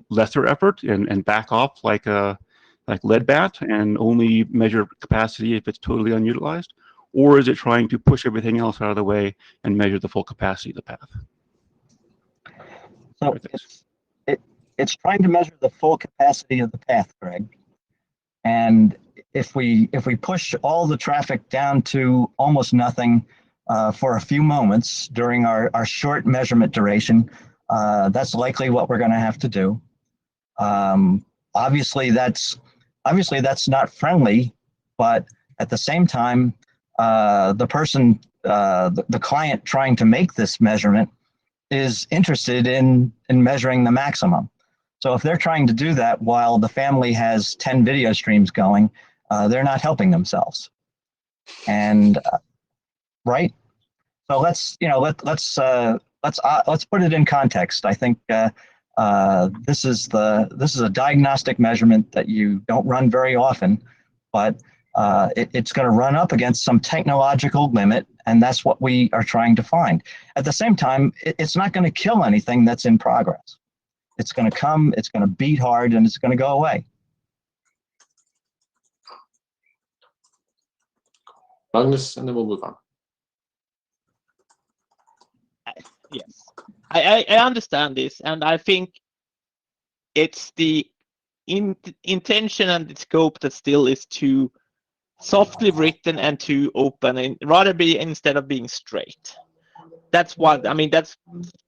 lesser effort and back off like leadbat and only measure capacity if it's totally unutilized? Or is it trying to push everything else out of the way and measure the full capacity of the path? So it's trying to measure the full capacity of the path, Greg. And if we push all the traffic down to almost nothing for a few moments during our short measurement duration, that's likely what we're going to have to do. Obviously that's not friendly, but at the same time, the person, the client trying to make this measurement is interested in measuring the maximum. So if they're trying to do that while the family has 10 video streams going, they're not helping themselves. And right. So let's put it in context. I think this is a diagnostic measurement that you don't run very often, but it's going to run up against some technological limit, and that's what we are trying to find. At the same time, it's not going to kill anything that's in progress. It's going to come, it's going to beat hard, and it's going to go away. Magnus, and then we'll move on. Yes, I understand this, and I think it's the intention and the scope that still is too softly written and too open, and rather be instead of being straight. That's one. I mean, that's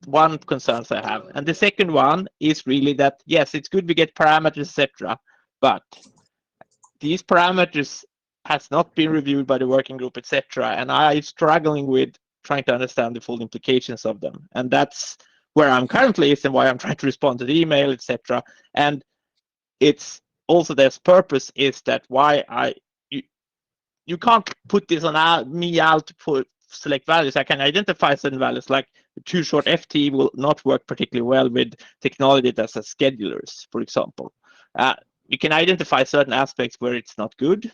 one concern I have. And the second one is really that yes, it's good we get parameters, etc. But these parameters has not been reviewed by the working group, etc. And I'm struggling with trying to understand the full implications of them. And that's where I'm currently is and why I'm trying to respond to the email, etc. And it's also their purpose is that why you can't put this on me out to put select values. I can identify certain values, like the too short FT will not work particularly well with technology that has schedulers, for example. You can identify certain aspects where it's not good.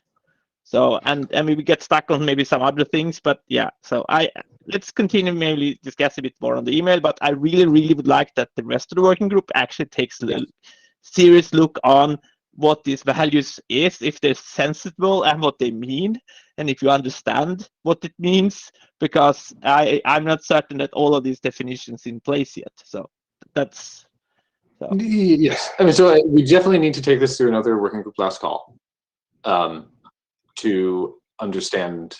So, and we get stuck on maybe some other things, but yeah, so let's continue maybe discuss a bit more on the email, but I really, really would like that the rest of the working group actually takes a serious look on what these values is, if they're sensible and what they mean, and if you understand what it means, because I'm not certain that all of these definitions in place yet. So that's so. Yes, I mean, so we definitely need to take this through another working group last call to understand,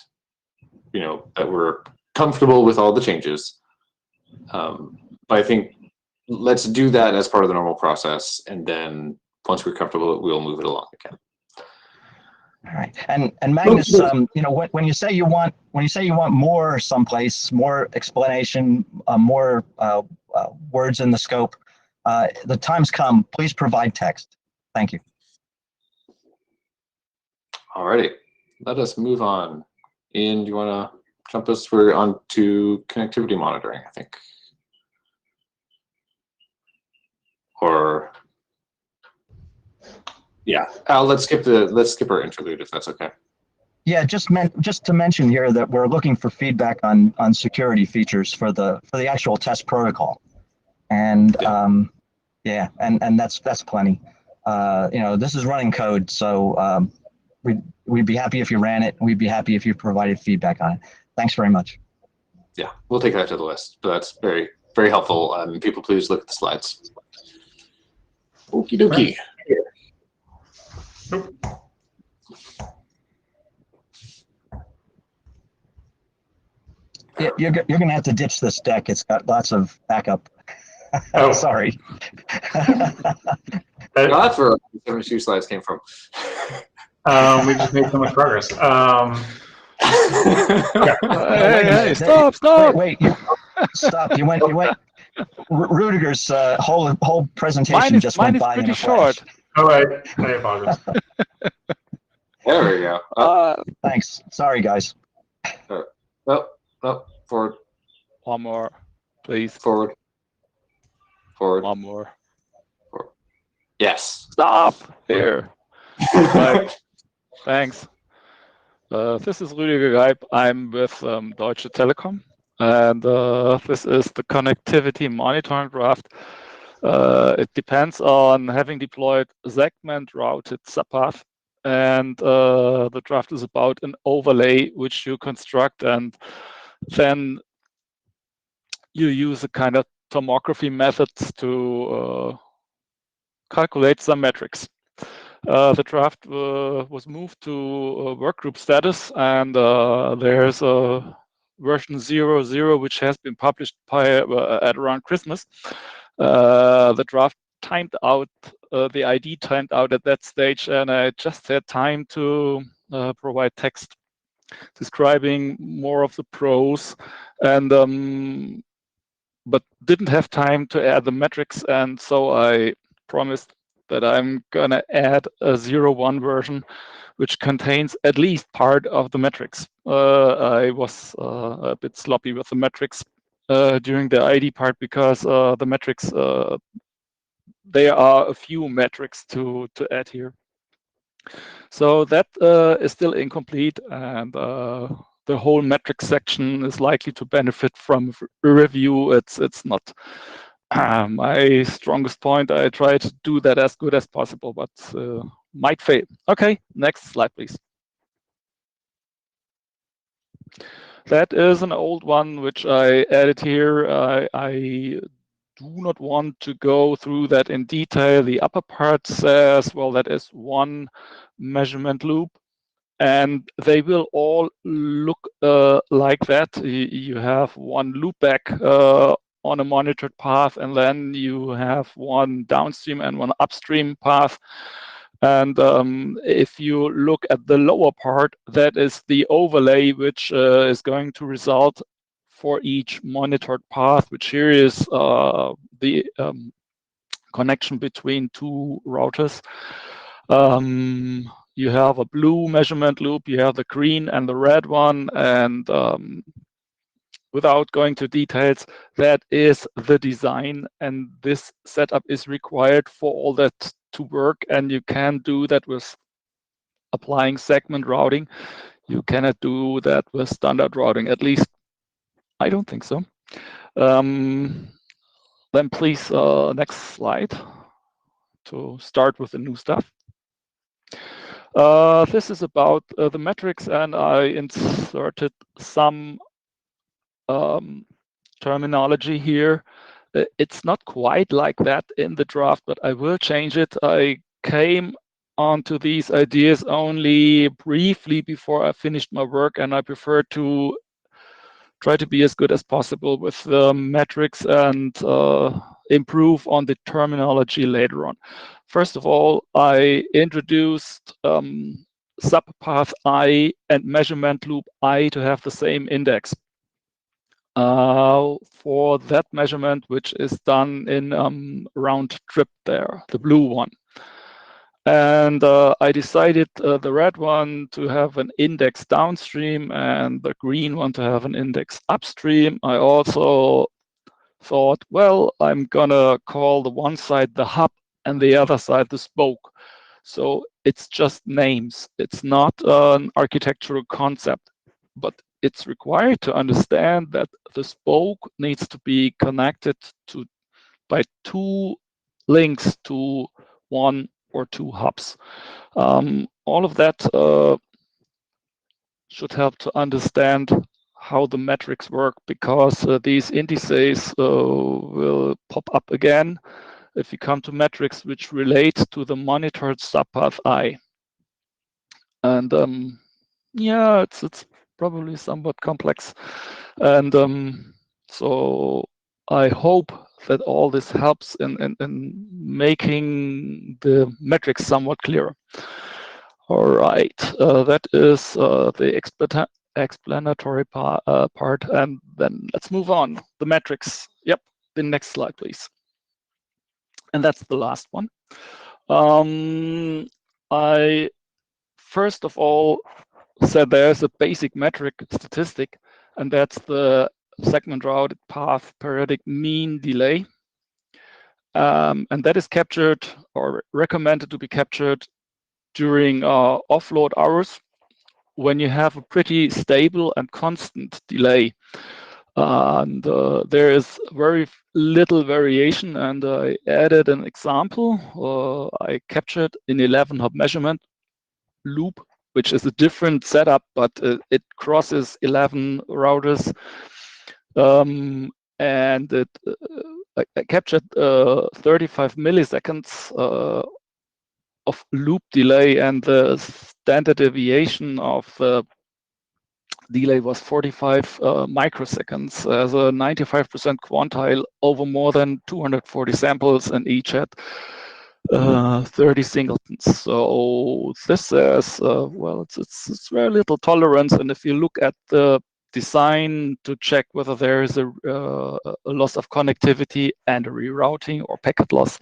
that we're comfortable with all the changes. But I think let's do that as part of the normal process, and then once we're comfortable, we'll move it along again. All right, and Magnus, when you say you want more someplace, more explanation, more words in the scope, the time's come. Please provide text. Thank you. All righty, let us move on. Ian, do you want to jump us? We're on to connectivity monitoring, I think. Or Yeah, Al, let's skip our interlude if that's okay. Yeah, just to mention here that we're looking for feedback on security features for the actual test protocol, and Yeah. and that's plenty. This is running code, so we'd be happy if you ran it. We'd be happy if you provided feedback on it. Thanks very much. Yeah, we'll take that to the list. But that's very, very helpful. People, please look at the slides. Okie dokie. Yeah, you're gonna have to ditch this deck. It's got lots of backup. Oh. Sorry. Well, that's where 72 slides came from. We just made so much progress. Hey, stop! Wait, stop! You went. Rudiger's whole presentation just went by in a flash. All right, I apologize. There we go. Thanks. Sorry, guys. Forward. One more, please. Forward. One more. Forward. Yes. Stop here. Right. Thanks. This is Rüdiger Geib. I'm with Deutsche Telekom, and this is the connectivity monitoring draft. It depends on having deployed segment routed subpath, and the draft is about an overlay which you construct, and then you use a kind of tomography methods to calculate some metrics. The draft was moved to workgroup status, and there's a version 0.0 which has been published at around Christmas. The draft timed out, the ID timed out at that stage, and I just had time to provide text describing more of the pros, and but didn't have time to add the metrics, and so I promised that I'm gonna add a 0.1 version which contains at least part of the metrics. I was a bit sloppy with the metrics during the ID part because the metrics, there are a few metrics to add here. So that is still incomplete, and the whole metric section is likely to benefit from a review. It's not my strongest point. I try to do that as good as possible, but might fail. Okay, next slide, please. That is an old one which I added here. I do not want to go through that in detail. The upper part says, well, that is one measurement loop, and they will all look like that. You have one loopback on a monitored path, and then you have one downstream and one upstream path. And if you look at the lower part, that is the overlay which is going to result for each monitored path, which here is the connection between two routers. You have a blue measurement loop, you have the green and the red one, and without going to details, that is the design, and this setup is required for all that to work, and you can do that with applying segment routing. You cannot do that with standard routing, at least I don't think so. Then please, next slide to start with the new stuff. This is about the metrics, and I inserted some terminology here. It's not quite like that in the draft, but I will change it. I came onto these ideas only briefly before I finished my work, and I prefer to try to be as good as possible with the metrics and improve on the terminology later on. First of all, I introduced subpath I and measurement loop I to have the same index. For that measurement, which is done in round trip there, the blue one. And I decided the red one to have an index downstream and the green one to have an index upstream. I also thought, well, I'm gonna call the one side the hub and the other side the spoke. So it's just names. It's not an architectural concept, but it's required to understand that the spoke needs to be connected to by 2 links to 1 or 2 hubs. All of that should help to understand how the metrics work, because these indices will pop up again if you come to metrics which relate to the monitored subpath I. And yeah, it's probably somewhat complex. And so I hope that all this helps in making the metrics somewhat clearer. All right, that is the explanatory part, and then let's move on. The metrics. Yep, the next slide, please. And that's the last one. I first of all said there's a basic metric statistic, and that's the segment routed path periodic mean delay. And that is captured or recommended to be captured during offload hours when you have a pretty stable and constant delay. And there is very little variation, and I added an example. I captured an 11-hop measurement loop, which is a different setup, but it crosses 11 routers. And I captured 35 milliseconds of loop delay, and the standard deviation of the delay was 45 microseconds as a 95% quantile over more than 240 samples, and each had 30 singletons. So this is, well, it's very little tolerance. And if you look at the design to check whether there is a loss of connectivity and a rerouting or packet loss,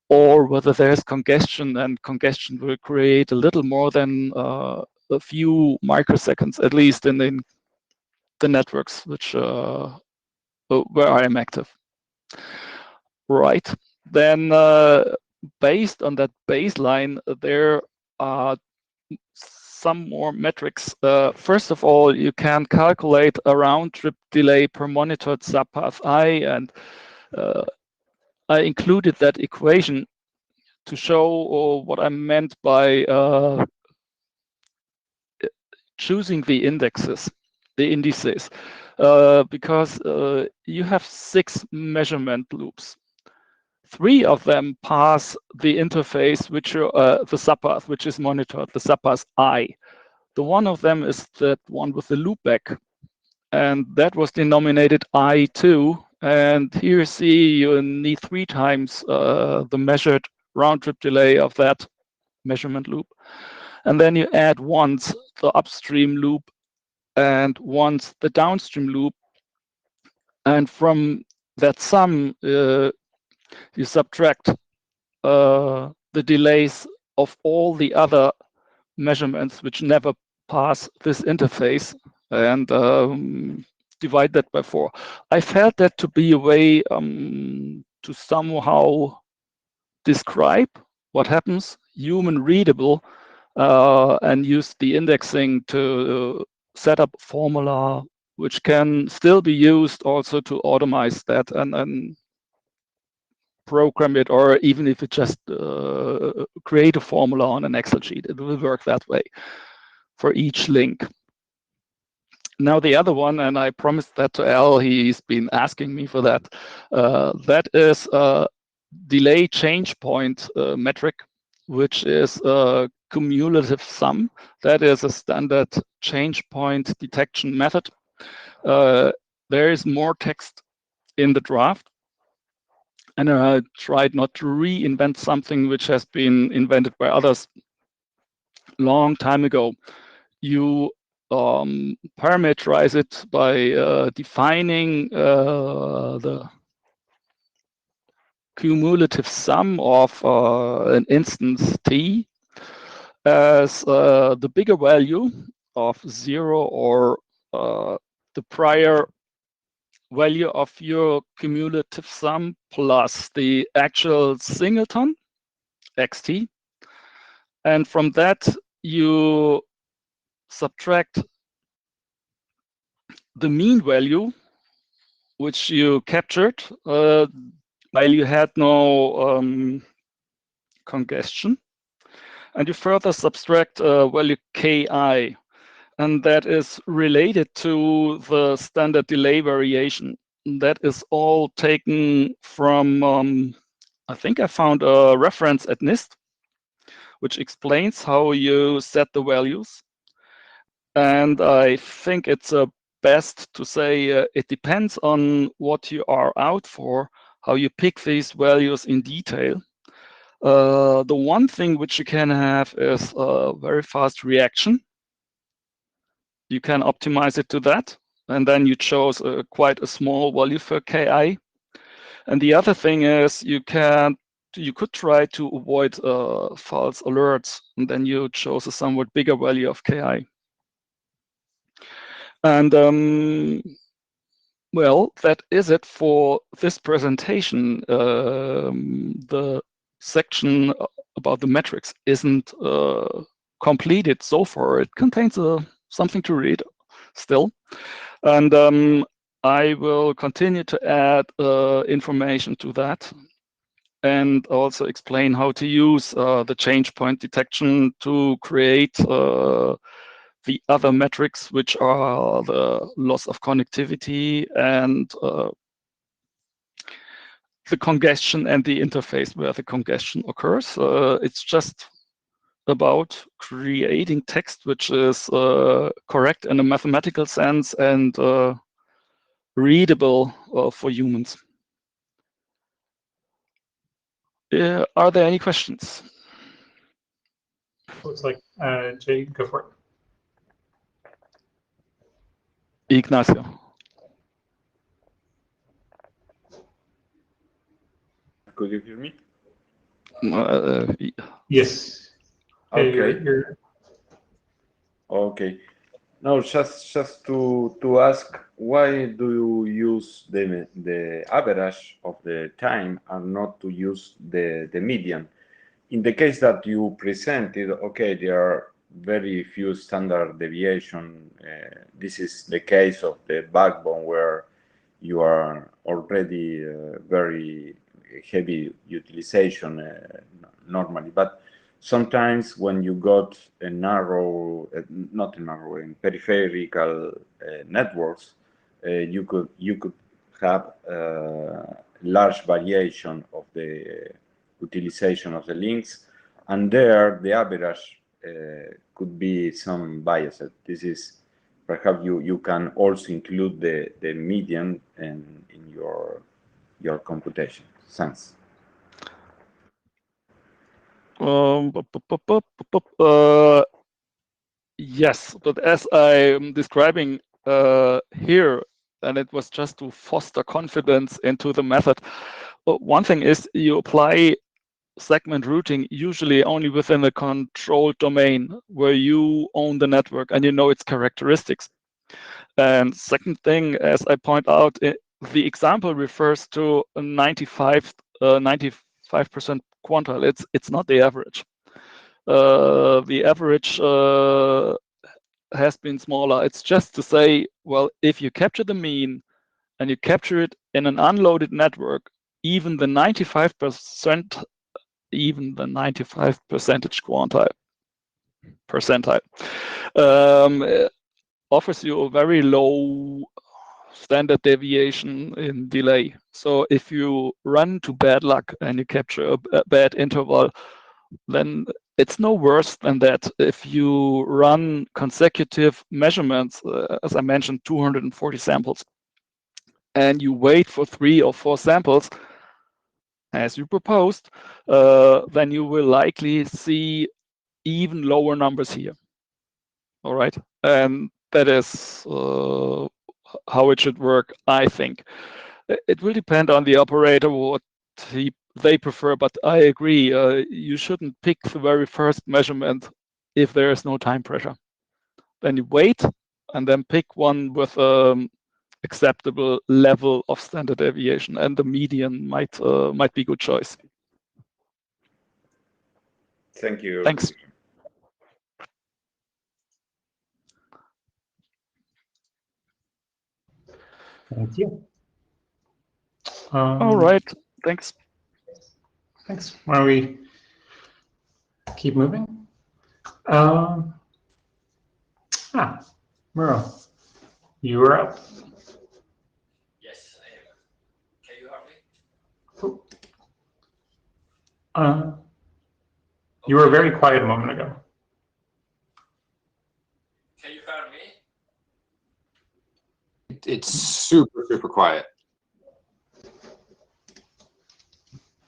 or whether there's congestion, and congestion will create a little more than a few microseconds, at least in the networks which where I am active. Right. Then based on that baseline, there are some more metrics. First of all, you can calculate a round trip delay per monitored subpath I, and I included that equation to show what I meant by choosing the indices, because you have 6 measurement loops. 3 of them pass the interface, which the subpath, which is monitored, the subpath I. The one of them is that one with the loopback, and that was denominated I2. And here you see you need 3 times the measured round trip delay of that measurement loop. And then you add once the upstream loop and once the downstream loop. And from that sum, you subtract the delays of all the other measurements which never pass this interface, and divide that by 4. I felt that to be a way to somehow describe what happens, human readable, and use the indexing to set up a formula which can still be used also to automate that and program it, or even if it just create a formula on an Excel sheet, it will work that way for each link. Now the other one, and I promised that to Al, he's been asking me for that. That is a delay change point metric, which is a cumulative sum. That is a standard change point detection method. There is more text in the draft, and I tried not to reinvent something which has been invented by others long time ago. You parameterize it by defining the cumulative sum of an instance t as the bigger value of 0 or the prior value of your cumulative sum plus the actual singleton xt, And from that, you subtract the mean value, which you captured while you had no congestion. And you further subtract value ki, and that is related to the standard delay variation. That is all taken from, I think I found a reference at NIST, which explains how you set the values. And I think it's best to say it depends on what you are out for, how you pick these values in detail. The one thing which you can have is a very fast reaction. You can optimize it to that, and then you chose quite a small value for ki. And the other thing is you could try to avoid false alerts, and then you chose a somewhat bigger value of ki. And well, that is it for this presentation. The section about the metrics isn't completed so far. It contains something to read still. And I will continue to add information to that and also explain how to use the change point detection to create the other metrics, which are the loss of connectivity and the congestion and the interface where the congestion occurs. It's just about creating text which is correct in a mathematical sense and readable for humans. Are there any questions? Looks like Jay, go for it. Ignacio. Could you hear me? Yes. Okay. You're... Okay. No, just to ask, why do you use the average of the time and not to use the median? In the case that you presented, okay, there are very few standard deviation. This is the case of the backbone where you are already very heavy utilization normally, but sometimes when you got a narrow, not a narrow, in peripheral networks, you could have large variation of the utilization of the links, and there the average could be some bias. This is perhaps you can also include the median in your computation. Thanks. Yes, but as I'm describing here, and it was just to foster confidence into the method. One thing is you apply segment routing usually only within a controlled domain where you own the network and you know its characteristics. And second thing, as I point out, the example refers to a 95% quantile. It's not the average. The average has been smaller. It's just to say, well, if you capture the mean and you capture it in an unloaded network, even the 95 percentile offers you a very low standard deviation in delay. So if you run to bad luck and you capture a bad interval, then it's no worse than that. If you run consecutive measurements, as I mentioned, 240 samples, and you wait for 3 or 4 samples, as you proposed, then you will likely see even lower numbers here. All right, and that is how it should work, I think. It will depend on the operator what they prefer, but I agree. You shouldn't pick the very first measurement if there is no time pressure. Then you wait and then pick one with acceptable level of standard deviation, and the median might be a good choice. Thank you. Thanks. Thank you. All right, thanks. Thanks. Why don't we keep moving? Muro, you are up. Yes, I am. Can you hear me? You were very quiet a moment ago. Can you hear me? It's super quiet.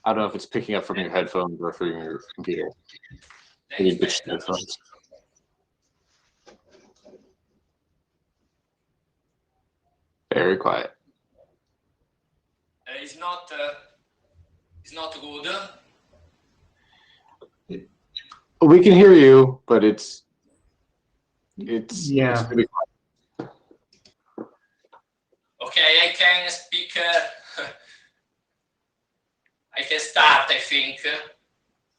I don't know if it's picking up from your headphones or from your computer. Maybe ditch the headphones. Very quiet. It's not good. We can hear you, but it's Yeah. It's really quiet. Okay, I can speak. I can start, I think.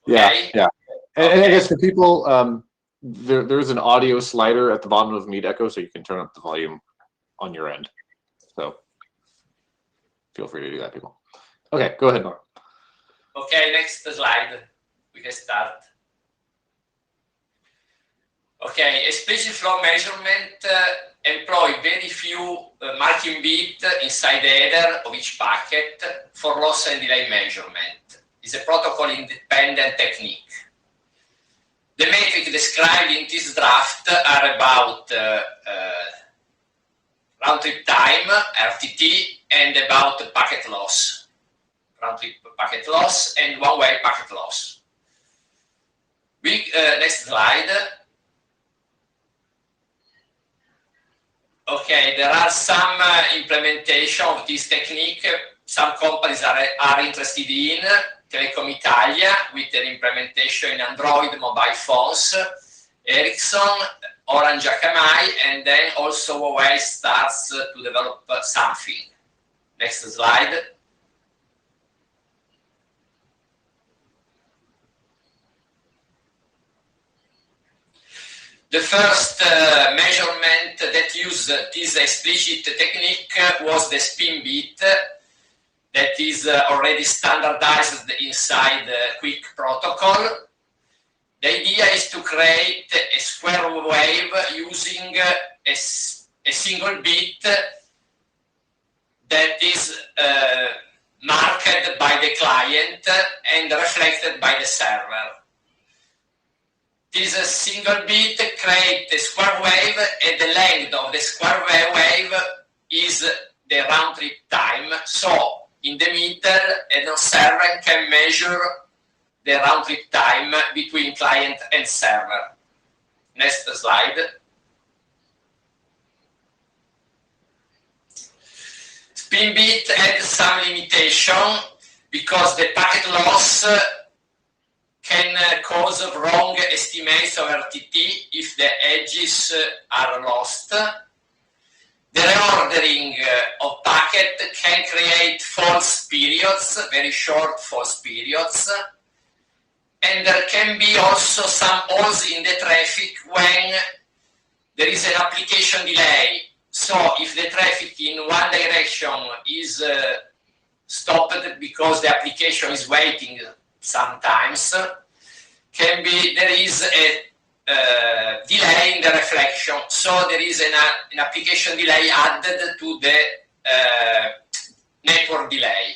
Okay? Yeah. And I guess for people, there's an audio slider at the bottom of Meet Echo, so you can turn up the volume on your end. So feel free to do that, people. Okay, go ahead, Nora. Okay, next slide. We can start. Okay, explicit flow measurement employ very few marking bit inside the header of each packet for loss and delay measurement. It's a protocol-independent technique. The metrics described in this draft are about round-trip time, RTT, and about packet loss. Round-trip packet loss and one-way packet loss. Next slide. Okay, there are some implementation of this technique. Some companies are interested in. Telecom Italia with an implementation in Android mobile phones, Ericsson, Orange Akamai, and then also Huawei starts to develop something. Next slide. The first measurement that used this explicit technique was the spin beat that is already standardized inside the Quick protocol. The idea is to create a square wave using a single bit that is marked by the client and reflected by the server. This single bit creates a square wave, and the length of the square wave is the round trip time. So in the middle, a server can measure the round trip time between client and server. Next slide. Spin bit had some limitation because the packet loss can cause wrong estimates of RTT if the edges are lost. The reordering of packet can create false periods, very short false periods. And there can be also some holes in the traffic when there is an application delay. So if the traffic in one direction is stopped because the application is waiting sometimes, there is a delay in the reflection. So there is an application delay added to the network delay.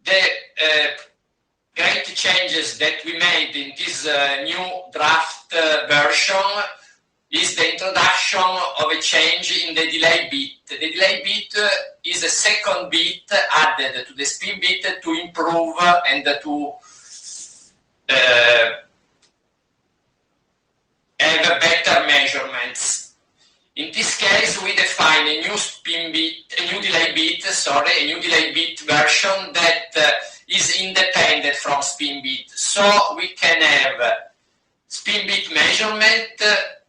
The great changes that we made in this new draft version is the introduction of a change in the delay bit. The delay bit is a second bit added to the spin bit to improve and to have better measurements. In this case, we define a new delay bit version that is independent from spin bit. So we can have spin bit measurement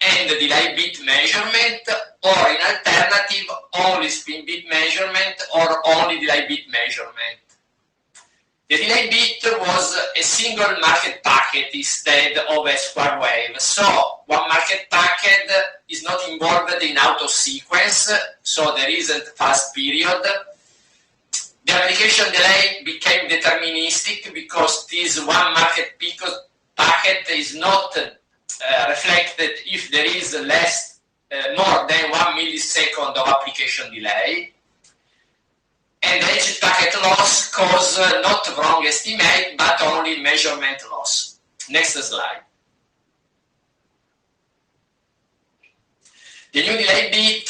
and delay bit measurement, or in alternative, only spin bit measurement or only delay bit measurement. The delay bit was a single market packet instead of a square wave. So one market packet is not involved in out of sequence, so there isn't fast period. The application delay became deterministic because this one market packet is not reflected if there is more than 1 millisecond of application delay. And the edge packet loss cause not wrong estimate, but only measurement loss. Next slide. The new delay bit,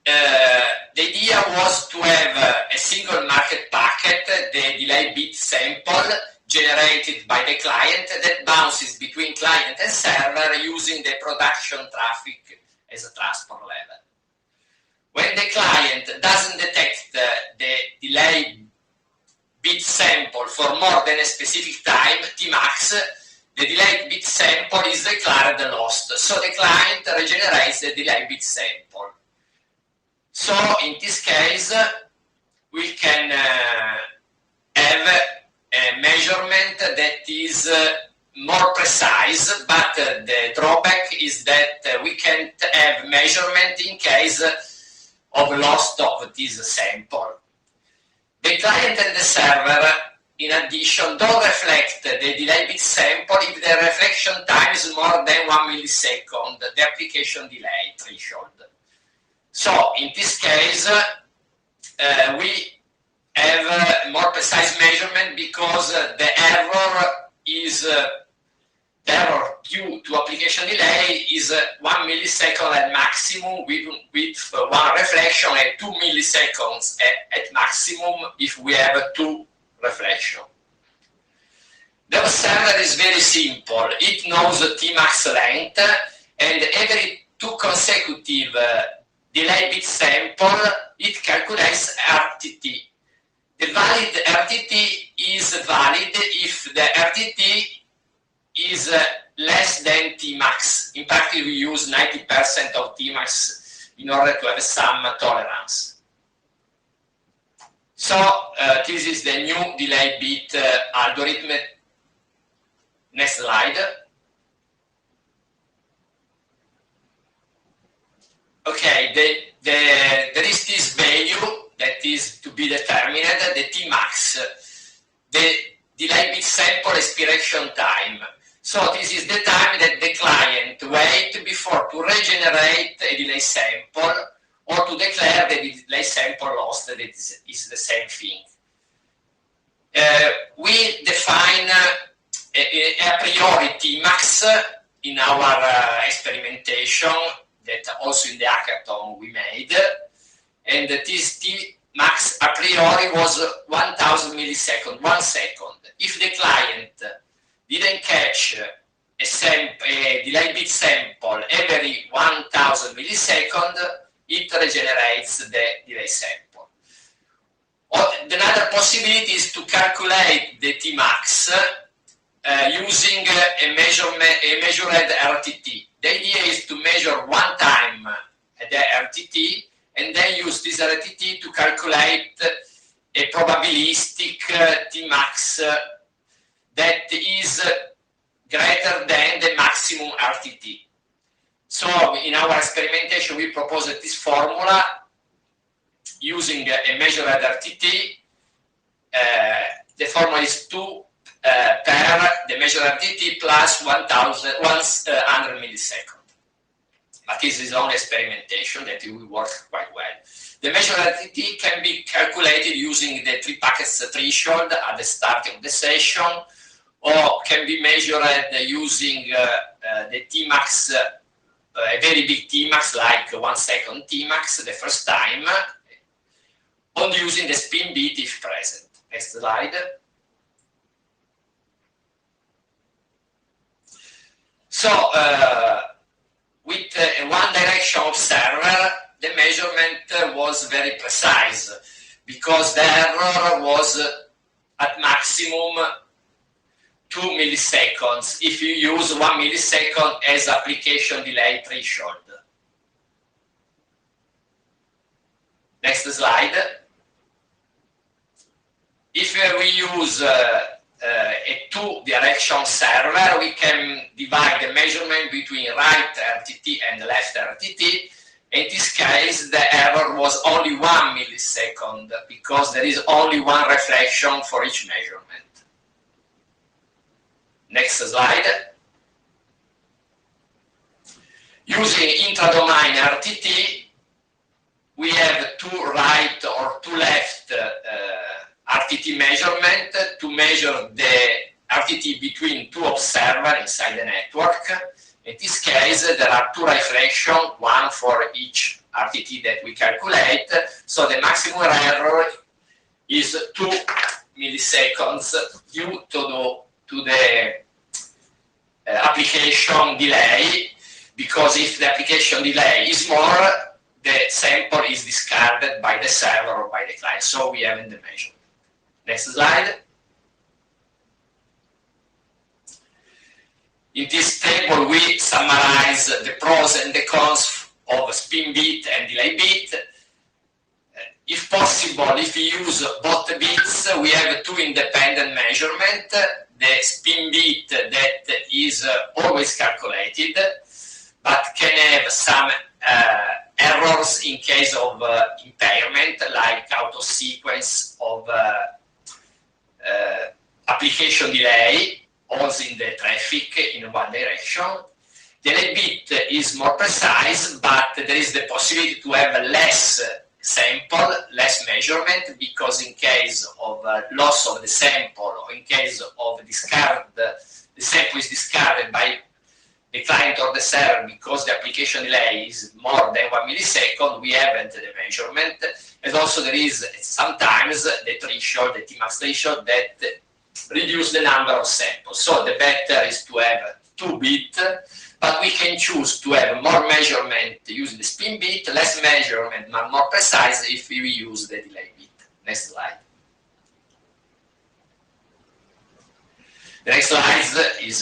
the idea was to have a single market packet, the delay bit sample, generated by the client that bounces between client and server using the production traffic as a transport level. When the client doesn't detect the delay bit sample for more than a specific time, Tmax, the delay bit sample is declared lost. So the client regenerates the delay bit sample. So in this case, we can have a measurement that is more precise, but the drawback is that we can't have measurement in case of loss of this sample. The client and the server, in addition, don't reflect the delay bit sample if the reflection time is more than 1 millisecond, the application delay threshold. So, in this case, we have a more precise measurement because the error is the error due to application delay is 1 millisecond at maximum with one reflection and 2 milliseconds at maximum if we have 2 reflections. The observer is very simple. It knows the Tmax length, and every 2 consecutive delay bit sample, it calculates RTT. The valid RTT is valid if the RTT is less than Tmax. In fact, we use 90% of Tmax in order to have some tolerance. So this is the new delay bit algorithm. Next slide. Okay, there is this value that is to be determined, the Tmax, the delay bit sample expiration time. So this is the time that the client waits before to regenerate a delay sample or to declare the delay sample lost, that is the same thing. We define a priori Tmax in our experimentation that also in the hackathon we made, and this Tmax a priori was 1000 milliseconds, 1 second. If the client didn't catch a delay bit sample every 1000 milliseconds, it regenerates the delay sample. Another possibility is to calculate the Tmax using a measured RTT. The idea is to measure one time the RTT and then use this RTT to calculate a probabilistic Tmax that is greater than the maximum RTT. So in our experimentation, we proposed this formula using a measured RTT. The formula is 2 per the measured RTT plus 100 milliseconds. But this is only experimentation that will work quite well. The measured RTT can be calculated using the 3 packets threshold at the start of the session, or can be measured using the Tmax, a very big Tmax, like 1 second Tmax the first time, or using the spin bit if present. Next slide. So, with a one direction observer, the measurement was very precise because the error was at maximum 2 milliseconds if you use 1 millisecond as application delay threshold. Next slide. If we use a two-direction server, we can divide the measurement between right RTT and left RTT. In this case, the error was only 1 millisecond because there is only one reflection for each measurement. Next slide. Using intra-domain RTT, we have two right or two left RTT measurement to measure the RTT between two observers inside the network. In this case, there are two reflections, one for each RTT that we calculate. So the maximum error is 2 milliseconds due to the application delay, because if the application delay is more, the sample is discarded by the server or by the client. So we haven't the measurement. Next slide. In this table, we summarize the pros and the cons of spin bit and delay bit. If possible, if we use both bits, we have two independent measurements. The spin bit that is always calculated, but can have some errors in case of impairment, like out of sequence of application delay, also in the traffic in one direction. The delay bit is more precise, but there is the possibility to have less sample, less measurement, because in case of loss of the sample, or in case of discard, the sample is discarded by the client or the server because the application delay is more than 1 millisecond, we haven't the measurement. And also there is sometimes the threshold, the Tmax threshold, that reduce the number of samples. So the better is to have 2 bit, but we can choose to have more measurement using the spin bit, less measurement, but more precise if we use the delay bit. Next slide. The next slide is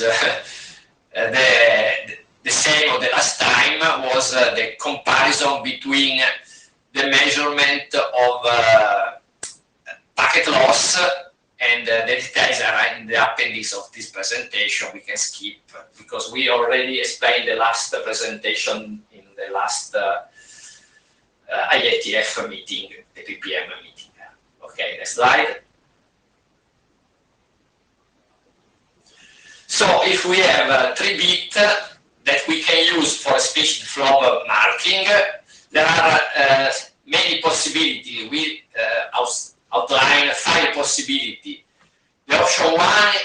the same of the last time, was the comparison between the measurement of packet loss, and the details are in the appendix of this presentation. We can skip because we already explained the last presentation in the last IETF meeting, the Ippm meeting. Okay, next slide. So if we have 3 bit that we can use for species flow marking, there are many possibilities. We outline 5 possibilities. The option 1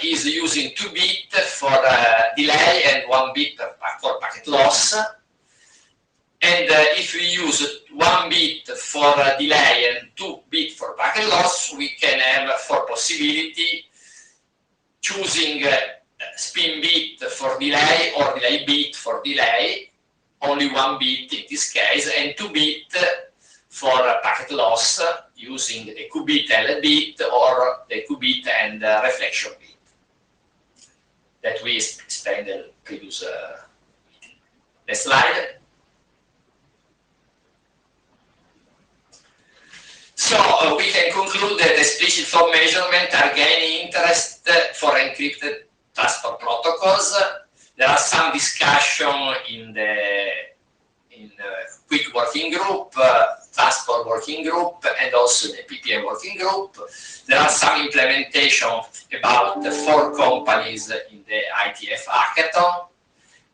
is using 2 bit for delay and 1 bit for packet loss. And if we use 1 bit for delay and 2 bit for packet loss, we can have 4 possibilities, choosing spin bit for delay or delay bit for delay, only 1 bit in this case, and 2 bit for packet loss, using the qubit and bit or the qubit and reflection bit that we explained in the previous meeting. Next slide. So we can conclude that the explicit flow measurement are gaining interest for encrypted transport protocols. There are some discussion in the quick working group, transport working group, and also the PPM working group. There are some implementation about the 4 companies in the IETF hackathon,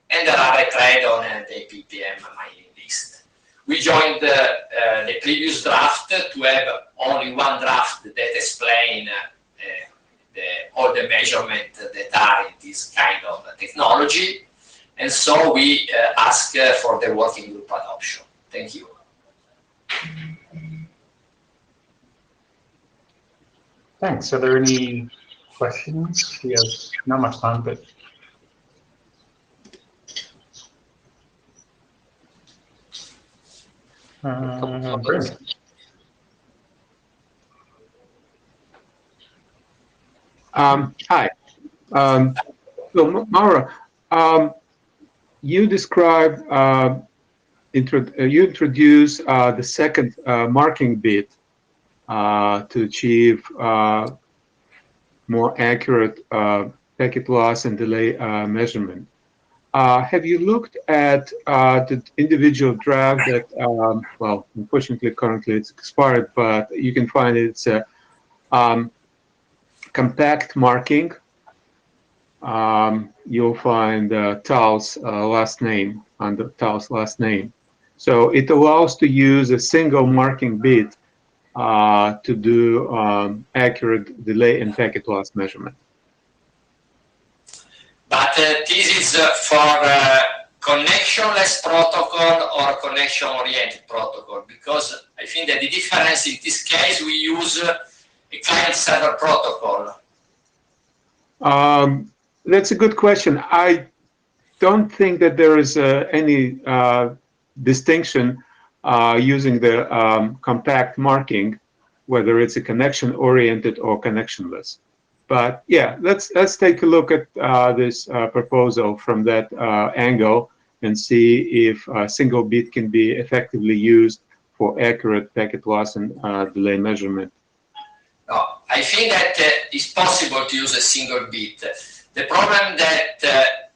and there are a thread on the PPM mailing list. We joined the previous draft to have only one draft that explain all the measurements that are in this kind of technology. And so we ask for the working group adoption. Thank you. Thanks. Are there any questions? We have not much time, but. Great. Hi. So Maura, you described, you introduced the second marking bit to achieve more accurate packet loss and delay measurement. Have you looked at the individual draft that, well, unfortunately, currently it's expired, but you can find it. It's a compact marking. You'll find Tal's last name under Tal's last name. So it allows to use a single marking bit to do accurate delay and packet loss measurement. But this is for connectionless protocol or connection-oriented protocol, because I think that the difference in this case, we use a client-server protocol. That's a good question. I don't think that there is any distinction using the compact marking, whether it's a connection-oriented or connectionless. But yeah, let's take a look at this proposal from that angle and see if a single bit can be effectively used for accurate packet loss and delay measurement. No, I think that it's possible to use a single bit. The problem that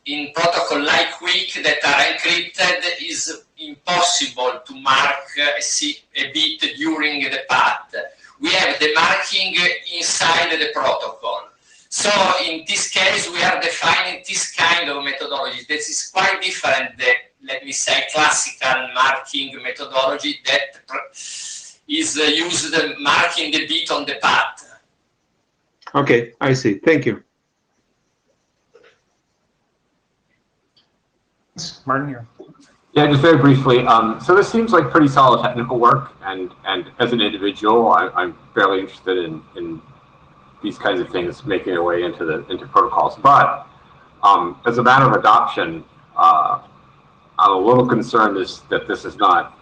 in protocol like QUIC that are encrypted is impossible to mark a bit during the path. We have the marking inside the protocol. So in this case, we are defining this kind of methodology. This is quite different than, let me say, classical marking methodology that is used marking the bit on the path. Okay, I see. Thank you. Martin, here. Yeah, just very briefly. So this seems like pretty solid technical work, and as an individual, I'm fairly interested in these kinds of things making their way into protocols. But as a matter of adoption, I'm a little concerned that this is not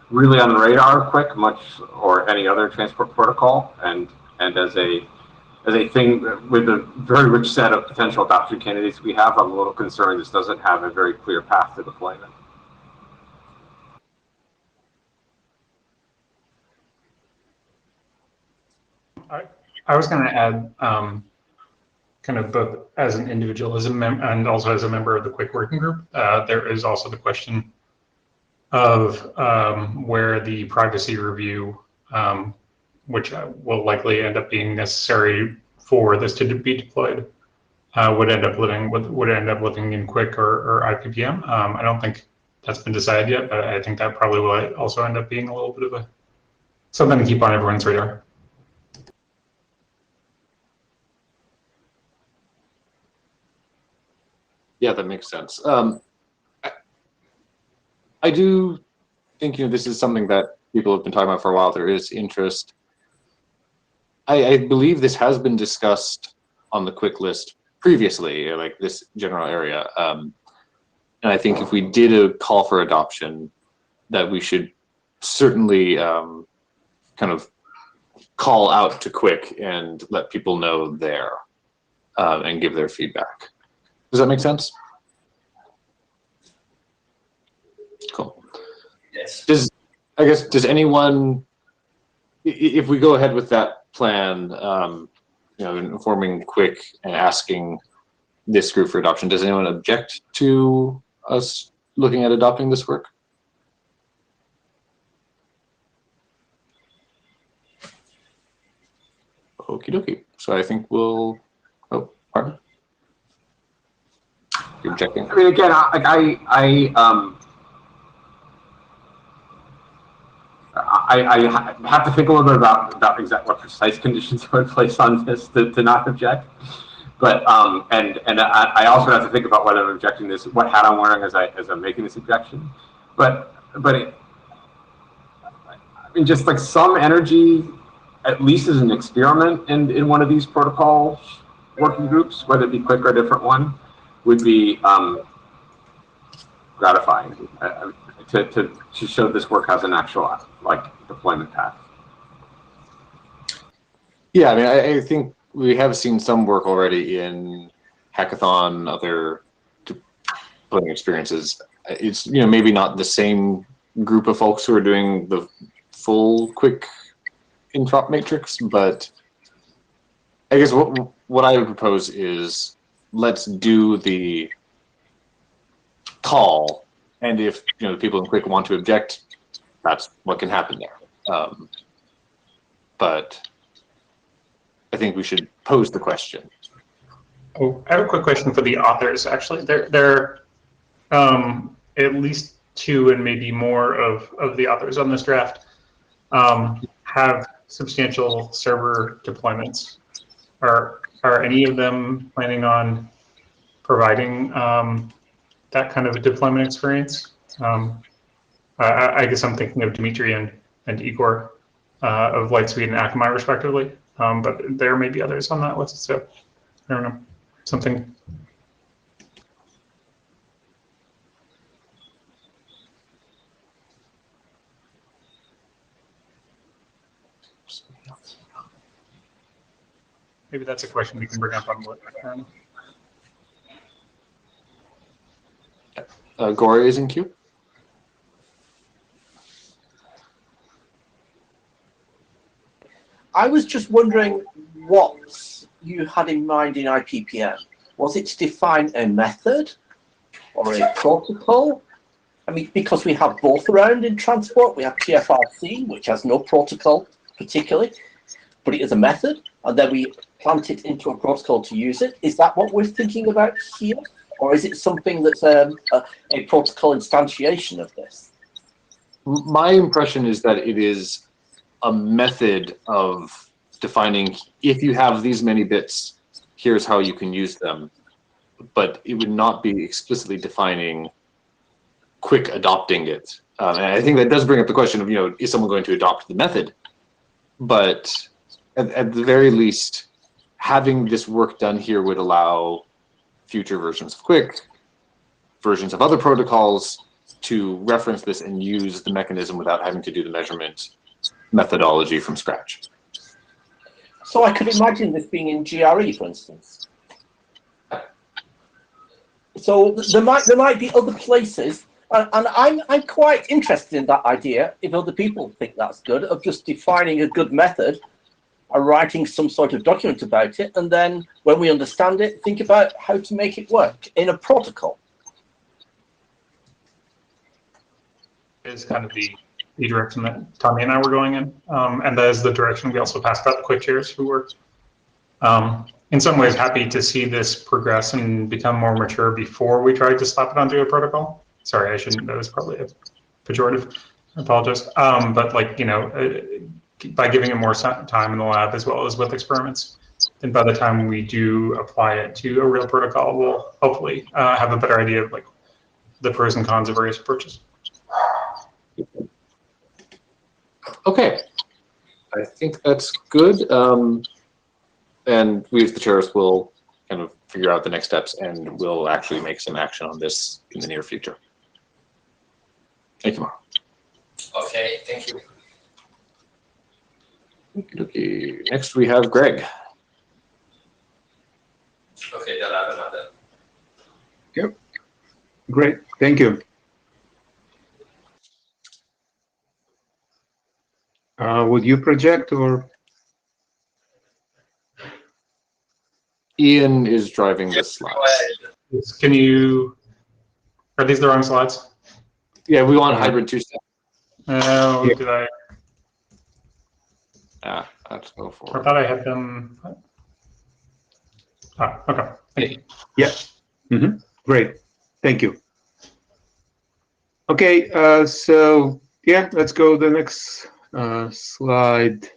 really on the radar of QUIC much or any other transport protocol, and as a thing with a very rich set of potential adoption candidates we have, I'm a little concerned this doesn't have a very clear path to deployment. I was going to add, kind of both as an individual, and also as a member of the QUIC working group, there is also the question of where the privacy review, which will likely end up being necessary for this to be deployed, would end up living in QUIC or IPPM. I don't think that's been decided yet, but I think that probably will also end up being a little bit of something to keep on everyone's radar. Yeah, that makes sense. I do think, this is something that people have been talking about for a while. There is interest. I believe this has been discussed on the QUIC list previously, like this general area. And I think if we did a call for adoption, that we should certainly kind of call out to QUIC and let people know there and give their feedback. Does that make sense? Cool. Yes. Does anyone, if we go ahead with that plan, informing QUIC and asking this group for adoption, does anyone object to us looking at adopting this work? Okie dokie. So I think we'll, pardon? You're objecting? I mean, again, I have to think a little bit about exactly what precise conditions I would place on this to not object. But and I also have to think about whether I'm objecting this, what hat I'm wearing as I'm making this objection. But I mean, just like some energy, at least as an experiment in one of these protocol working groups, whether it be QUIC or a different one, would be gratifying to show this work has an actual deployment path. Yeah, I mean, I think we have seen some work already in Hackathon, other deployment experiences. It's maybe not the same group of folks who are doing the full QUIC interop matrix, but I guess what what I would propose is let's do the call, and if the people in Quick want to object, that's what can happen there. But I think we should pose the question. Oh, I have a quick question for the authors. Actually, there at least 2 and maybe more of the authors on this draft have substantial server deployments. Are any of them planning on providing that kind of a deployment experience? I guess I'm thinking of Dimitri and Igor of Lightspeed and Akamai respectively, but there may be others on that list. So I don't know, something. Maybe that's a question we can bring up on what. Gloria is in queue. I was just wondering what you had in mind in IPPM. Was it to define a method or a protocol? I mean, because we have both around in transport, we have TFRC, which has no protocol particularly, but it is a method, and then we plant it into a protocol to use it. Is that what we're thinking about here? Or is it something that's a protocol instantiation of this? My impression is that it is a method of defining, if you have these many bits, here's how you can use them. But it would not be explicitly defining Quick adopting it. And I think that does bring up the question of, is someone going to adopt the method? But at the very least, having this work done here would allow future versions of Quick, versions of other protocols to reference this and use the mechanism without having to do the measurement methodology from scratch. So I could imagine this being in GRE, for instance. So there might be other places, and I'm quite interested in that idea, if other people think that's good, of just defining a good method and writing some sort of document about it, and then when we understand it, think about how to make it work in a protocol. Is kind of the direction that Tommy and I were going in, and that is the direction we also passed out the Quick chairs who were in some ways happy to see this progress and become more mature before we tried to slap it onto a protocol. Sorry, I shouldn't, that was probably a pejorative. I apologize. But by giving it more time in the lab as well as with experiments, then by the time we do apply it to a real protocol, we'll hopefully have a better idea of the pros and cons of various approaches. Okay, I think that's good. And we as the chairs will kind of figure out the next steps, and we'll actually make some action on this in the near future. Thank you, Mark. Okay, thank you. Okay. Next we have Greg. Okay, then I have another. Yep. Great, thank you. Would you project or? Ian is driving this slide. Can you, are these the wrong slides? Yeah, we want hybrid two-step. Oh, Yeah. did I? Yeah, let's go for I it. thought I had them. Oh, okay. Thank you. Yeah. Mm-hmm. Great. Thank you. Okay. So yeah, let's go to the next slide.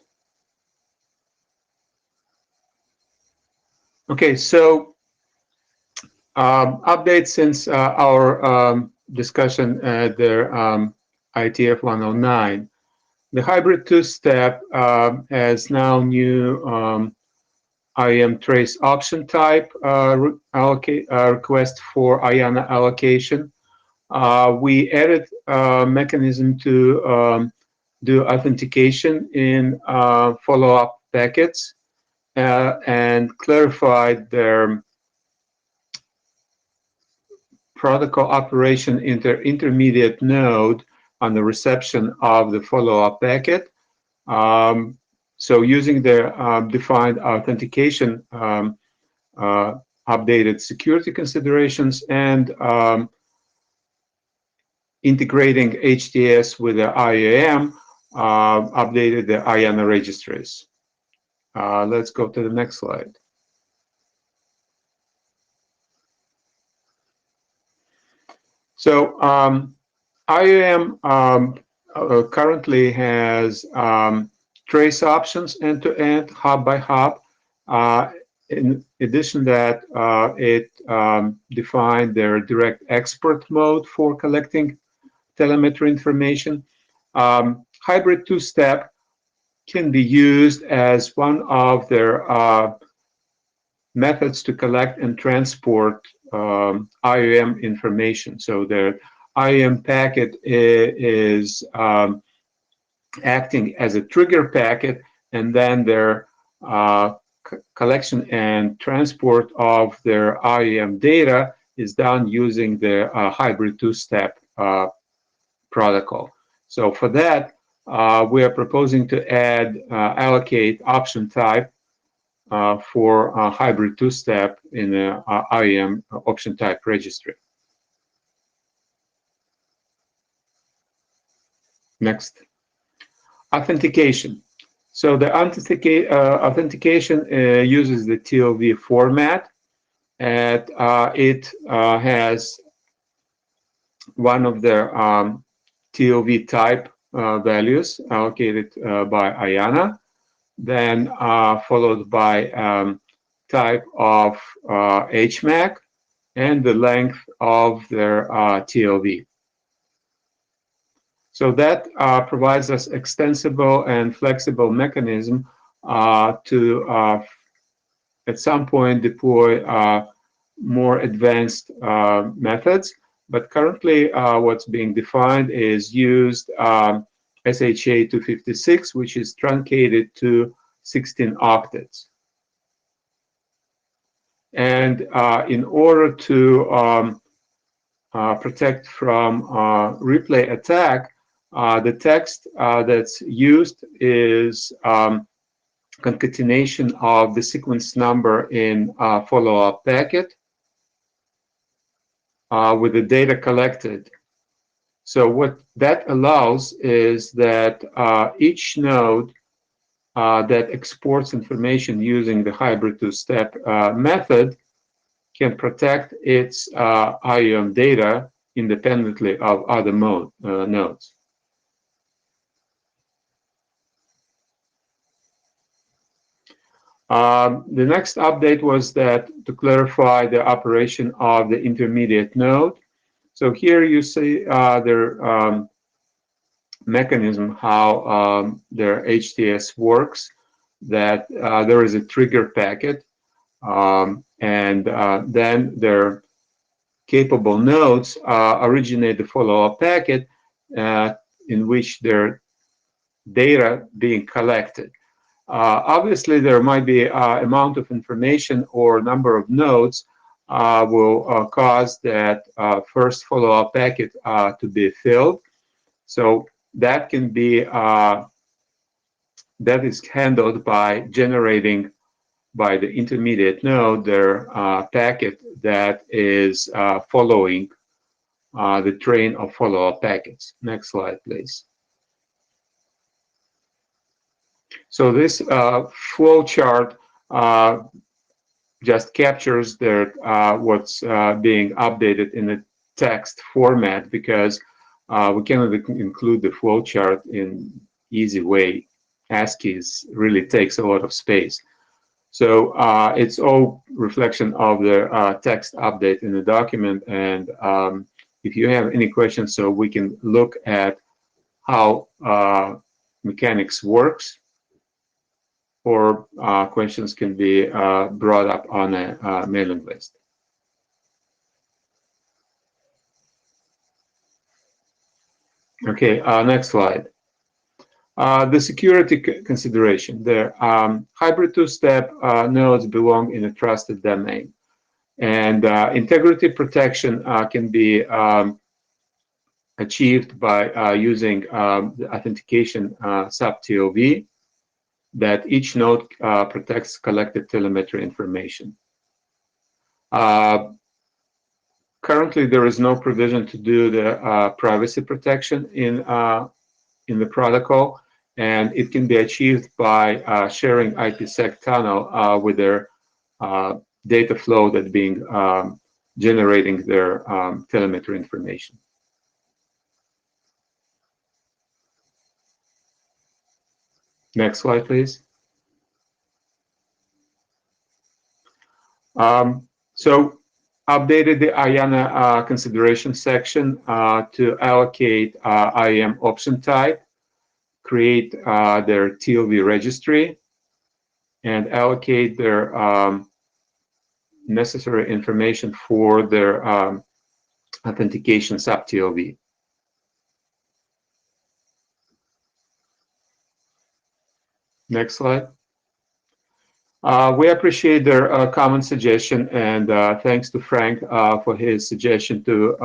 Okay. So update since our discussion at the IETF 109. The hybrid two-step has now new IAM trace option type request for IANA allocation. We added a mechanism to do authentication in follow-up packets and clarified their protocol operation intermediate node on the reception of the follow-up packet. So using the defined authentication updated security considerations, and integrating HTS with the IAM, updated the IANA registries. Let's go to the next slide. So IAM currently has trace options end-to-end, hub by hub. In addition to that, it defined their direct export mode for collecting telemetry information. Hybrid two-step can be used as one of their methods to collect and transport IAM information. So the IAM packet is acting as a trigger packet, and then their collection and transport of their IAM data is done using the hybrid two-step protocol. So for that, we are proposing to add allocate option type for hybrid two-step in the IAM option type registry. Next. Authentication. So the authentication uses the TLV format, and it has one of the TLV type values allocated by IANA, then followed by type of HMAC and the length of their TLV. So that provides us extensible and flexible mechanism to at some point deploy more advanced methods. But currently what's being defined is used SHA 256, which is truncated to 16 octets. And in order to protect from replay attack, the text that's used is concatenation of the sequence number in follow-up packet with the data collected. So what that allows is that each node that exports information using the hybrid two-step method can protect its IAM data independently of other nodes. The next update was that to clarify the operation of the intermediate node. So here you see their mechanism, how their HTS works, that there is a trigger packet, and then their capable nodes originate the follow-up packet in which their data being collected. Obviously, there might be amount of information or number of nodes will cause that first follow-up packet to be filled. So that can be that is handled by generating by the intermediate node their packet that is following the train of follow-up packets. Next slide, please. So this flow chart just captures their what's being updated in the text format, because we cannot include the flow chart in easy way. ASCII really takes a lot of space. So it's all reflection of the text update in the document. And if you have any questions, so we can look at how mechanics works, or questions can be brought up on a mailing list. Okay, next slide. The security consideration. The hybrid two-step nodes belong in a trusted domain. And integrity protection can be achieved by using the authentication sub-TLV, that each node protects collected telemetry information. Currently, there is no provision to do the privacy protection in the protocol, and it can be achieved by sharing IPsec tunnel with their data flow that being generating their telemetry information. Next slide, please. So updated the IANA consideration section to allocate IAM option type, create their TLV registry, and allocate their necessary information for their authentication sub-TLV. Next slide. We appreciate their common suggestion, and thanks to Frank for his suggestion to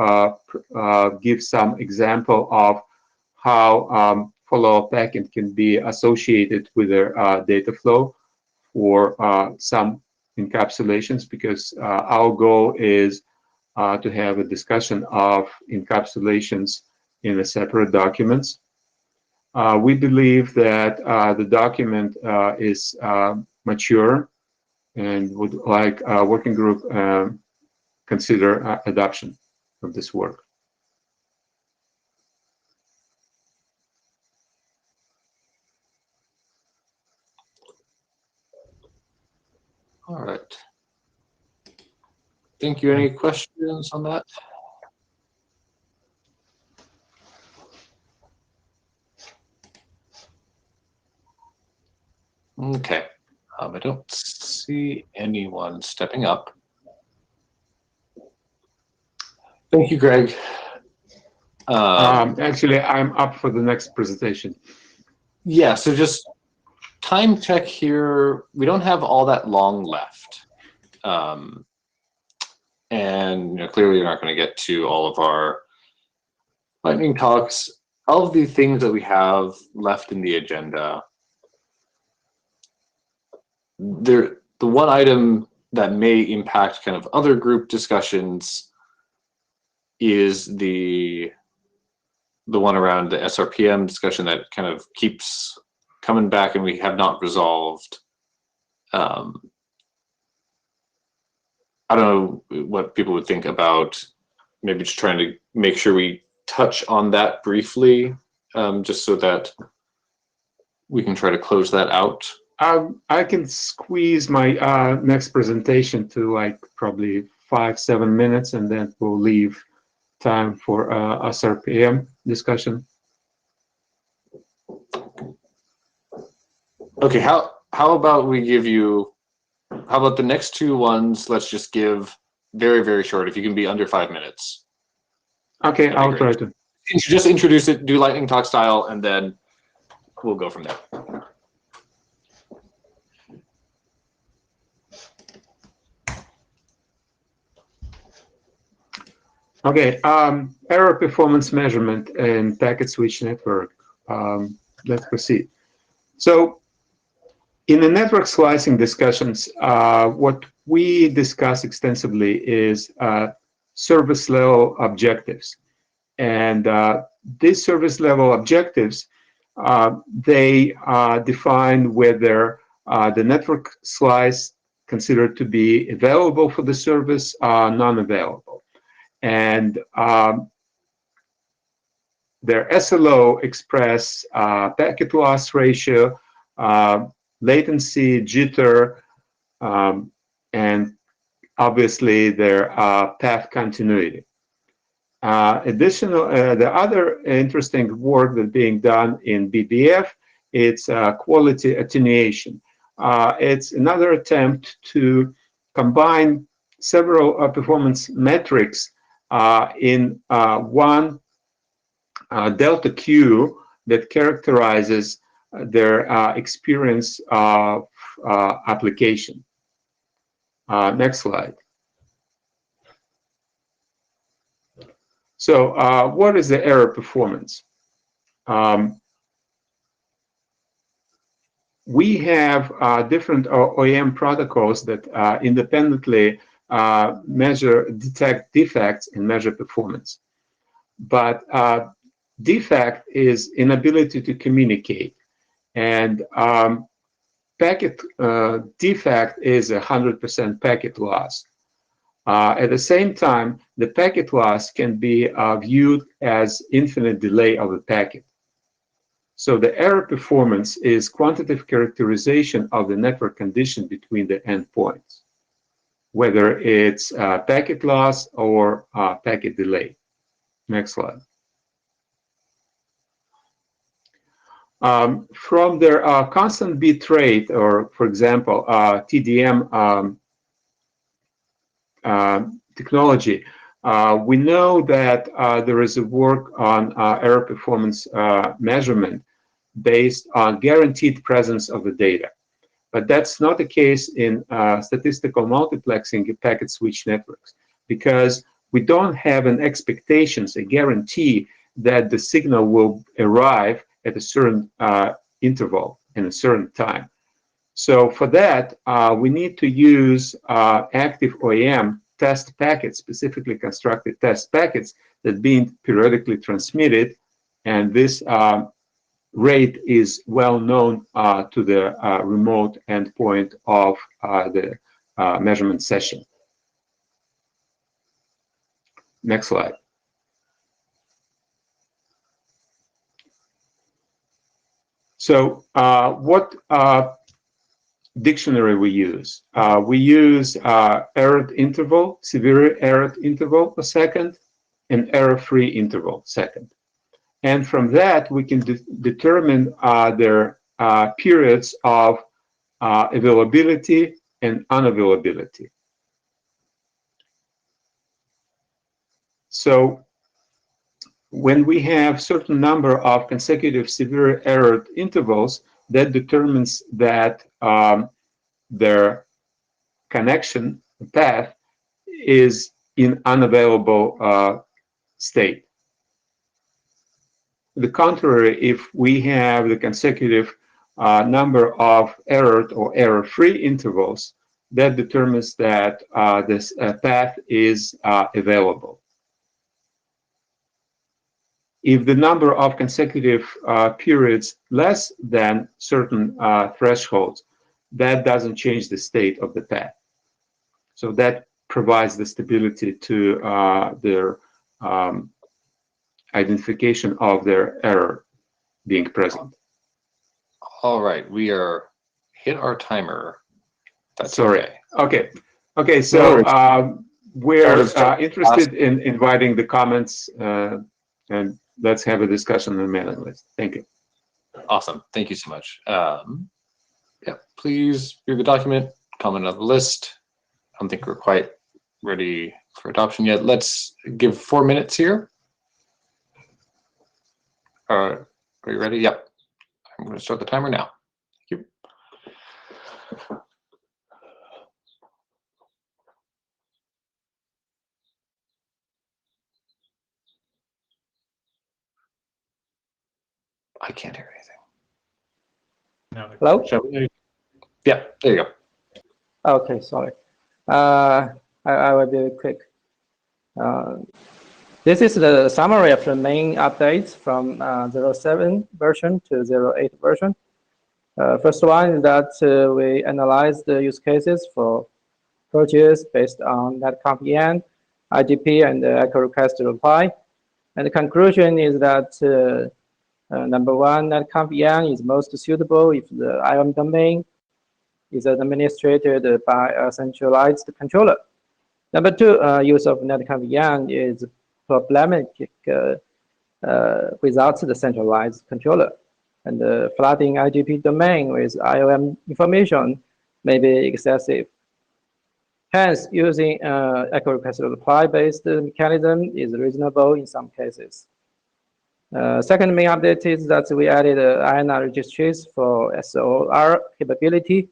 give some example of how follow-up backend can be associated with their data flow for some encapsulations, because our goal is to have a discussion of encapsulations in the separate documents. We believe that the document is mature and would like a working group consider adoption of this work. All right. Thank you. Any questions on that? Okay. I don't see anyone stepping up. Thank you, Greg. Actually, I'm up for the next presentation. Yeah, so just time check here. We don't have all that long left. And clearly you're not going to get to all of our lightning talks. All of the things that we have left in the agenda, the one item that may impact kind of other group discussions is the one around the SRPM discussion that kind of keeps coming back and we have not resolved. I don't know what people would think about maybe just trying to make sure we touch on that briefly, just so that we can try to close that out. I can squeeze my next presentation to like probably 5-7 minutes, and then we'll leave time for SRPM discussion. Okay, how about we give you, how about the next two ones, let's just give very, very short, if you can be under 5 minutes. Okay, I'll try to. Just introduce it, do lightning talk style, and then we'll go from there. Okay, error performance measurement in packet switch network. Let's proceed. So in the network slicing discussions, what we discuss extensively is service level objectives. And these service level objectives, they define whether the network slice considered to be available for the service, non-available. And their SLO express packet loss ratio, latency, jitter, and obviously their path continuity. The other interesting work that's being done in BBF, it's quality attenuation. It's another attempt to combine several performance metrics in one delta Q that characterizes their experience of application. Next slide. So what is the error performance? We have different OEM protocols that independently detect defects and measure performance. But defect is inability to communicate, and packet defect is 100% packet loss. At the same time, the packet loss can be viewed as infinite delay of the packet. So the error performance is quantitative characterization of the network condition between the endpoints, whether it's packet loss or packet delay. Next slide. From their constant bit rate, or for example, TDM technology, we know that there is a work on error performance measurement based on guaranteed presence of the data. But that's not the case in statistical multiplexing packet switch networks, because we don't have an expectations, a guarantee that the signal will arrive at a certain interval in a certain time. So for that, we need to use active OEM test packets, specifically constructed test packets that being periodically transmitted, and this rate is well known to the remote endpoint of the measurement session. Next slide. So what dictionary we use? We use error interval, severe error interval per second, and error-free interval second. And from that, we can determine their periods of availability and unavailability. So when we have certain number of consecutive severe error intervals, that determines that their connection path is in unavailable state. The contrary, if we have the consecutive number of error or error-free intervals, that determines that this path is available. If the number of consecutive periods less than certain thresholds, that doesn't change the state of the path. So that provides the stability to their identification of their error being present. All right, we are hit our timer. That's Sorry. okay. Okay, so we're interested in inviting the comments, and let's have a discussion on the mailing list. Thank you. Awesome. Thank you so much. Yeah, please view the document, comment on the list. I don't think we're quite ready for adoption yet. Let's give 4 minutes here. Are you ready? Yep. I'm going to start the timer now. Thank you. I can't hear anything. Hello? Yeah, there you go. Okay, sorry. I will be quick. This is the summary of the main updates from 07 version to 08 version. First one is that we analyzed the use cases for purchase based on netconf-en, IGP, and echo request reply. And the conclusion is that number one, netconf-en is most suitable if the IOM domain is administered by a centralized controller. Number two, use of netconf-en is problematic without the centralized controller. And flooding IGP domain with IOM information may be excessive. Hence, using echo request reply based mechanism is reasonable in some cases. Second main update is that we added INR registries for SOR capability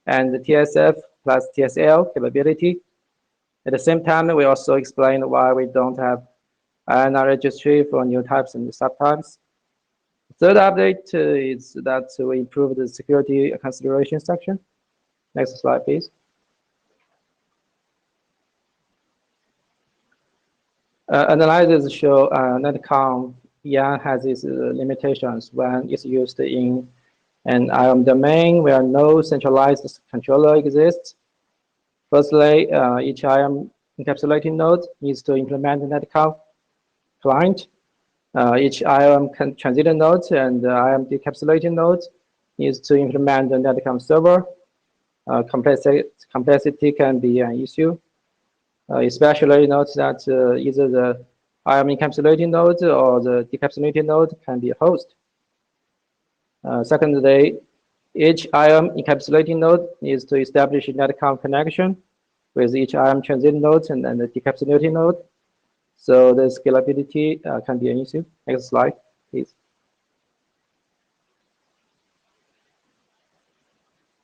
and the TSF plus TSL capability. At the same time, we also explained why we don't have INR registry for new types and subtypes. Third update is that we improved the security consideration section. Next slide, please. Analysis show netconf EM has its limitations when it's used in an IAM domain where no centralized controller exists. Firstly, each IAM encapsulating node needs to implement the netconf client. Each IAM transitor node and IAM decapsulating node needs to implement the netconf server. Complexity can be an issue. Especially note that either the IAM encapsulating node or the decapsulating node can be a host. Secondly, each IAM encapsulating node needs to establish a netconf connection with each IAM transit node and the decapsulating node. So the scalability can be an issue. Next slide, please.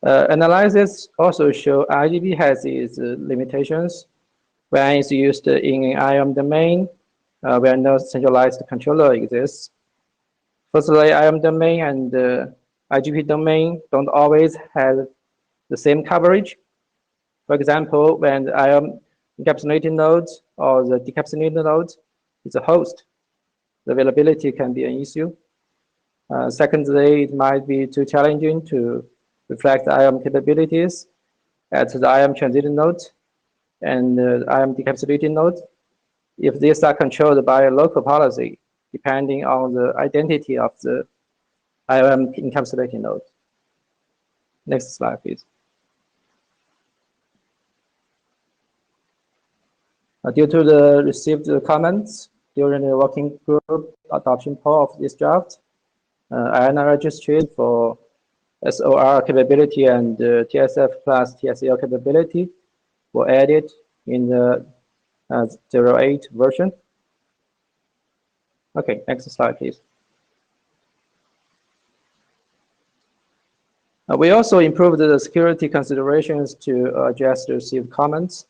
Analysis also show IGP has its limitations when it's used in an IAM domain where no centralized controller exists. Firstly, IAM domain and IGP domain don't always have the same coverage. For example, when the IAM encapsulating node or the decapsulating node is a host, the availability can be an issue. Secondly, it might be too challenging to reflect IAM capabilities at the IAM transiting node and the IAM decapsulating node if these are controlled by a local policy, depending on the identity of the IAM encapsulating node. Next slide, please. Due to the received comments during the working group adoption poll of this draft, IANA registry for SOR capability and TSF plus TSL capability were added in the 08 version. Okay, next slide, please. We also improved the security considerations to address the received comments.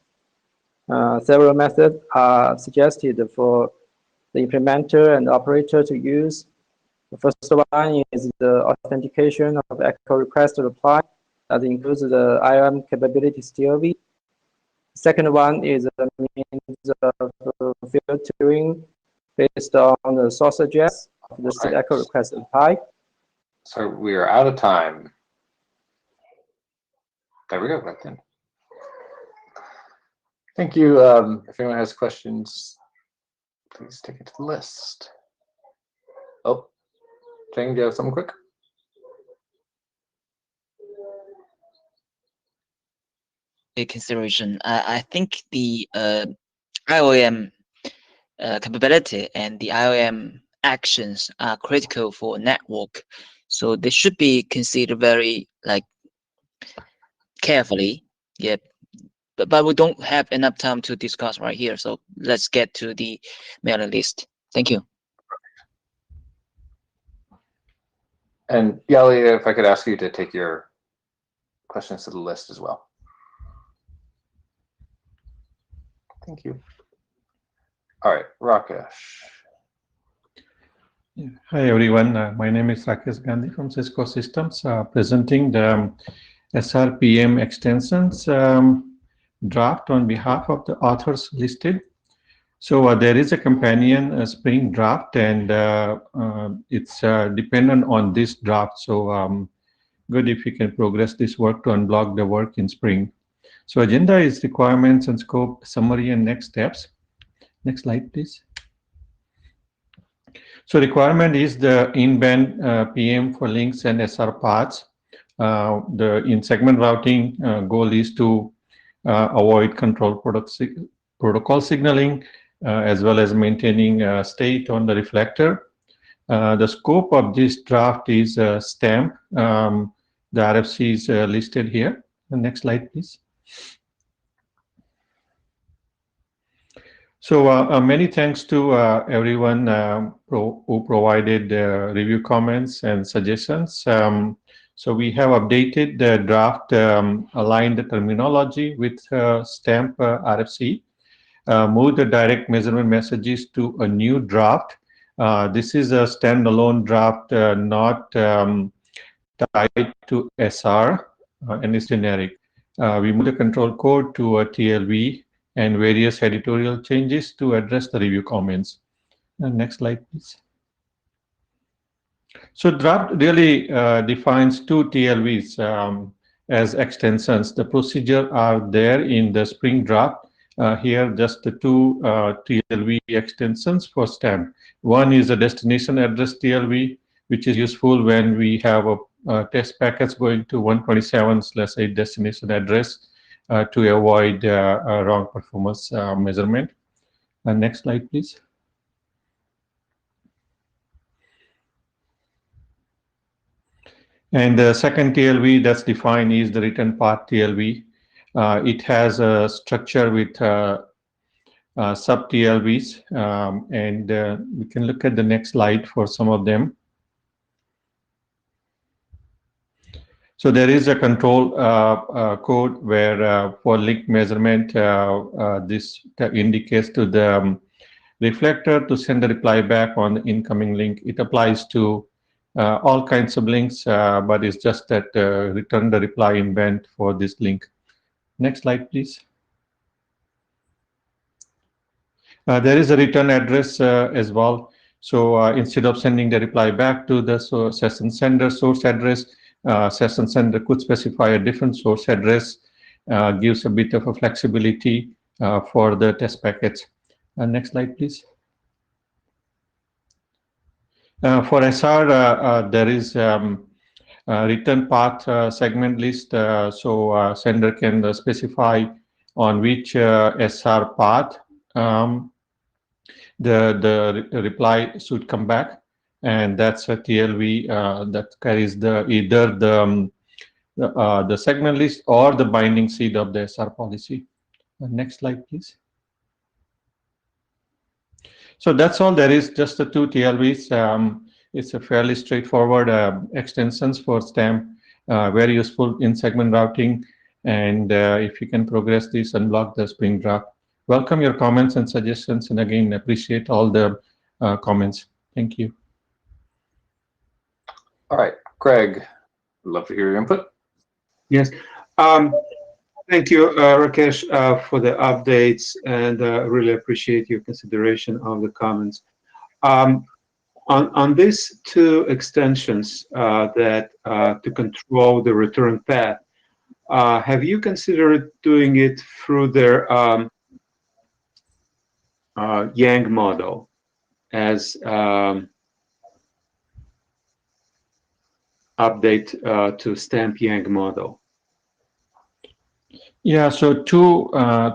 Several methods are suggested for the implementer and operator to use. The first one is the authentication of echo request reply that includes the IAM capability TLV. Second one is a means of filtering based on the source address of the echo request reply. So we are out of time. There we go, right then. Thank you. If anyone has questions, please take it to the list. Oh, Jane, do you have something quick? Consideration. I think the IOM capability and the IOM actions are critical for network, so they should be considered very carefully. Yeah, but we don't have enough time to discuss right here, so let's get to the mailing list. Thank you. And Yali, if I could ask you to take your questions to the list as well. Thank you. All right, Rakesh. Hi, everyone. My name is Rakesh Gandhi from Cisco Systems, presenting the SRPM extensions draft on behalf of the authors listed. So there is a companion Spring draft, and it's dependent on this draft. So good if you can progress this work to unblock the work in Spring. So agenda is requirements and scope, summary, and next steps. Next slide, please. So requirement is the in-band PM for links and SR paths. In segment routing, goal is to avoid control protocol signaling, as well as maintaining state on the reflector. The scope of this draft is STAMP. The RFC is listed here. The next slide, please. So many thanks to everyone who provided review comments and suggestions. So we have updated the draft, aligned the terminology with STAMP RFC, moved the direct measurement messages to a new draft. This is a standalone draft, not tied to SR, and it's generic. We moved the control code to a TLV and various editorial changes to address the review comments. Next slide, please. So draft really defines two TLVs as extensions. The procedure are there in the spring draft. Here, just the two TLV extensions for STEM. One is a destination address TLV, which is useful when we have a test packets going to 127/8 destination address to avoid wrong performance measurement. Next slide, please. And the second TLV that's defined is the written part TLV. It has a structure with sub TLVs, and we can look at the next slide for some of them. So there is a control code where for link measurement, this indicates to the reflector to send a reply back on the incoming link. It applies to all kinds of links, but it's just that return the reply event for this link. Next slide, please. There is a return address as well. So instead of sending the reply back to the session sender source address, session sender could specify a different source address, gives a bit of a flexibility for the test packets. Next slide, please. For SR, there is return path segment list. So sender can specify on which SR path the reply should come back, and that's a TLV that carries either the segment list or the binding seed of the SR policy. Next slide, please. So that's all there is, just the two TLVs. It's a fairly straightforward extensions for STEM, very useful in segment routing. And if you can progress this and block the spring draft. Welcome your comments and suggestions, and again, appreciate all the comments. Thank you. All right, Greg, I'd love to hear your input. Yes. Thank you, Rakesh, for the updates, and really appreciate your consideration of the comments. On these two extensions that to control the return path, have you considered doing it through their Yang model as update to stamp Yang model? Yeah, so 2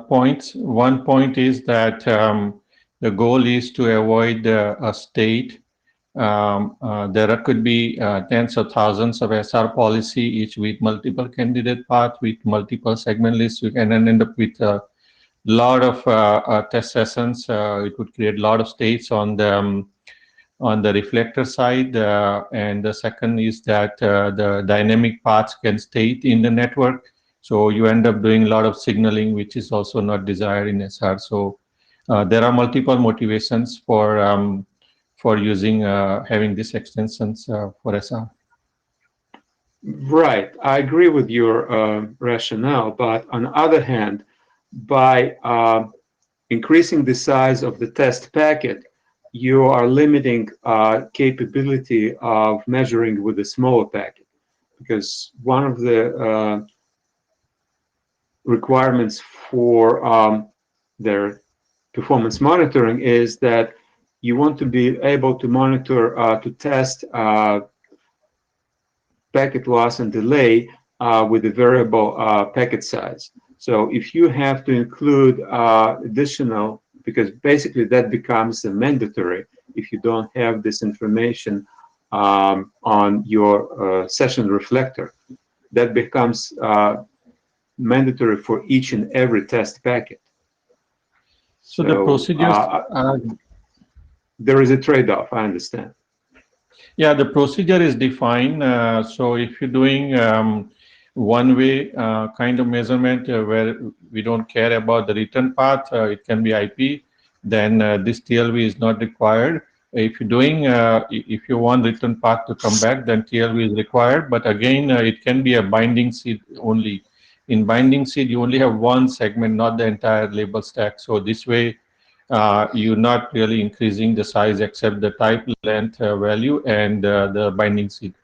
points. One point is that the goal is to avoid a state. There could be tens of thousands of SR policy, each with multiple candidate paths, with multiple segment lists. You can end up with a lot of test sessions. It would create a lot of states on the reflector side. And the second is that the dynamic paths can state in the network. So you end up doing a lot of signaling, which is also not desired in SR. So there are multiple motivations for using having these extensions for SR. Right, I agree with your rationale, but on the other hand, by increasing the size of the test packet, you are limiting capability of measuring with a smaller packet, because one of the requirements for their performance monitoring is that you want to be able to monitor, to test packet loss and delay with a variable packet size. So if you have to include additional, because basically that becomes mandatory if you don't have this information on your session reflector, that becomes mandatory for each and every test packet. So the procedures, there is a trade-off, I understand. Yeah, the procedure is defined. So if you're doing one-way kind of measurement where we don't care about the return path, it can be IP, then this TLV is not required. If you're doing, if you want return path to come back, then TLV is required. But again, it can be a binding seed only. in binding seed, you only have one segment, not the entire label stack. So this way, you're not really increasing the size except the type, length, value, and the binding seed.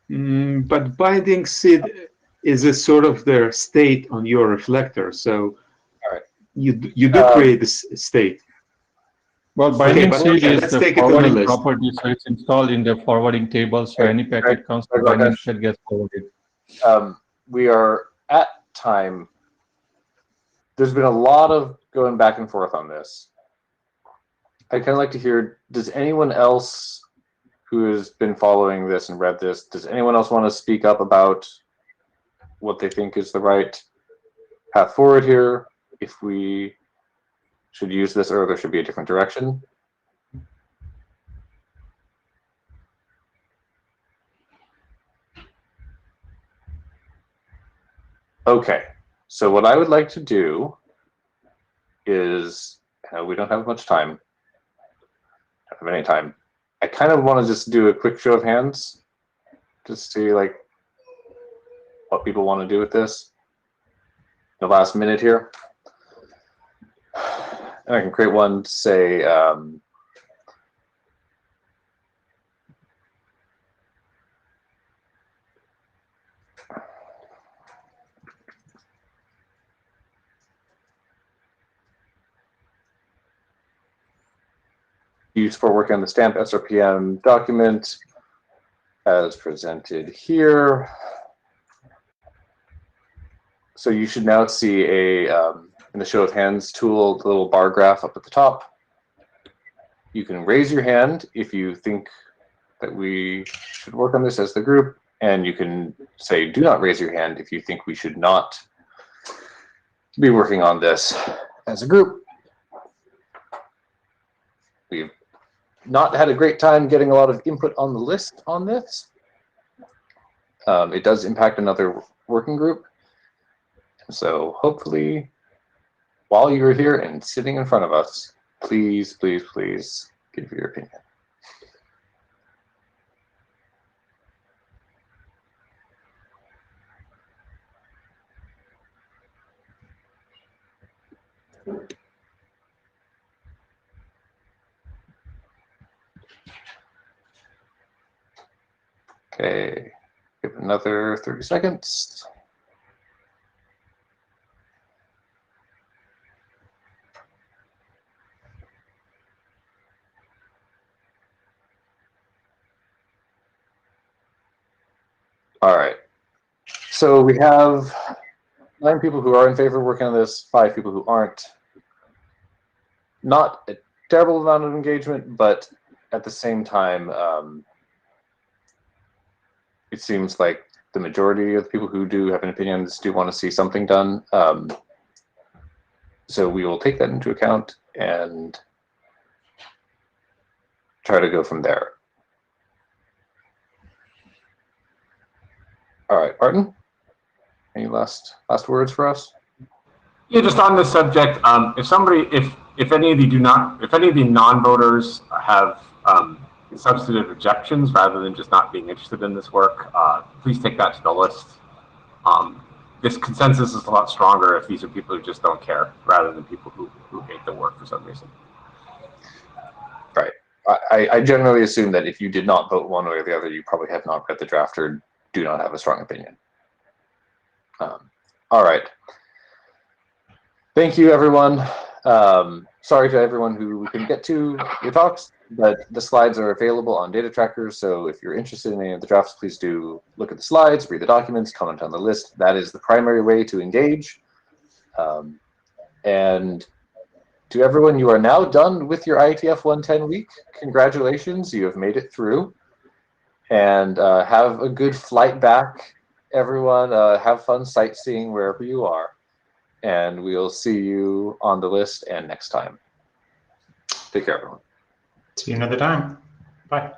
But binding seed is a sort of their state on your reflector. So you do create this state. Well, binding seed is let's the take it on the forwarding list. property, so it's installed in the forwarding table. So any packet comes to binding seed gets forwarded. We are at time. There's been a lot of going back and forth on this. I'd kind of like to hear, does anyone else who has been following this and read this, does anyone else want to speak up about what they think is the right path forward here? If we should use this or there should be a different direction? Okay, so what I would like to do is, we don't have much time, don't have any time. I kind of want to just do a quick show of hands, just see like what people want to do with this. The last minute here. And I can create one to say, used for working on the stamped SRPM document as presented here. So you should now see a, in the show of hands tool, the little bar graph up at the top. You can raise your hand if you think that we should work on this as the group, and you can say do not raise your hand if you think we should not be working on this as a group. We've not had a great time getting a lot of input on the list on this. It does impact another working group. So hopefully, while you're here and sitting in front of us, please, please, please give your opinion. Okay, give it another 30 seconds. All right, so we have 9 people who are in favor of working on this, 5 people who aren't. Not a terrible amount of engagement, but at the same time, it seems like the majority of the people who do have an opinion on this do want to see something done. So we will take that into account and try to go from there. All right, Martin, any last words for us? Yeah, just on this subject, if any of the non-voters have substantive objections rather than just not being interested in this work, please take that to the list. This consensus is a lot stronger if these are people who just don't care rather than people who hate the work for some reason. Right. I generally assume that if you did not vote one way or the other, you probably have not read the draft or do not have a strong opinion. All right. Thank you, everyone. Sorry to everyone who we couldn't get to your talks, but the slides are available on data trackers. So if you're interested in any of the drafts, please do look at the slides, read the documents, comment on the list. That is the primary way to engage. And to everyone, you are now done with your IETF 110 week. Congratulations, you have made it through. And have a good flight back, everyone. Have fun sightseeing wherever you are. And we'll see you on the list and next time. Take care, everyone. See you another time. Bye.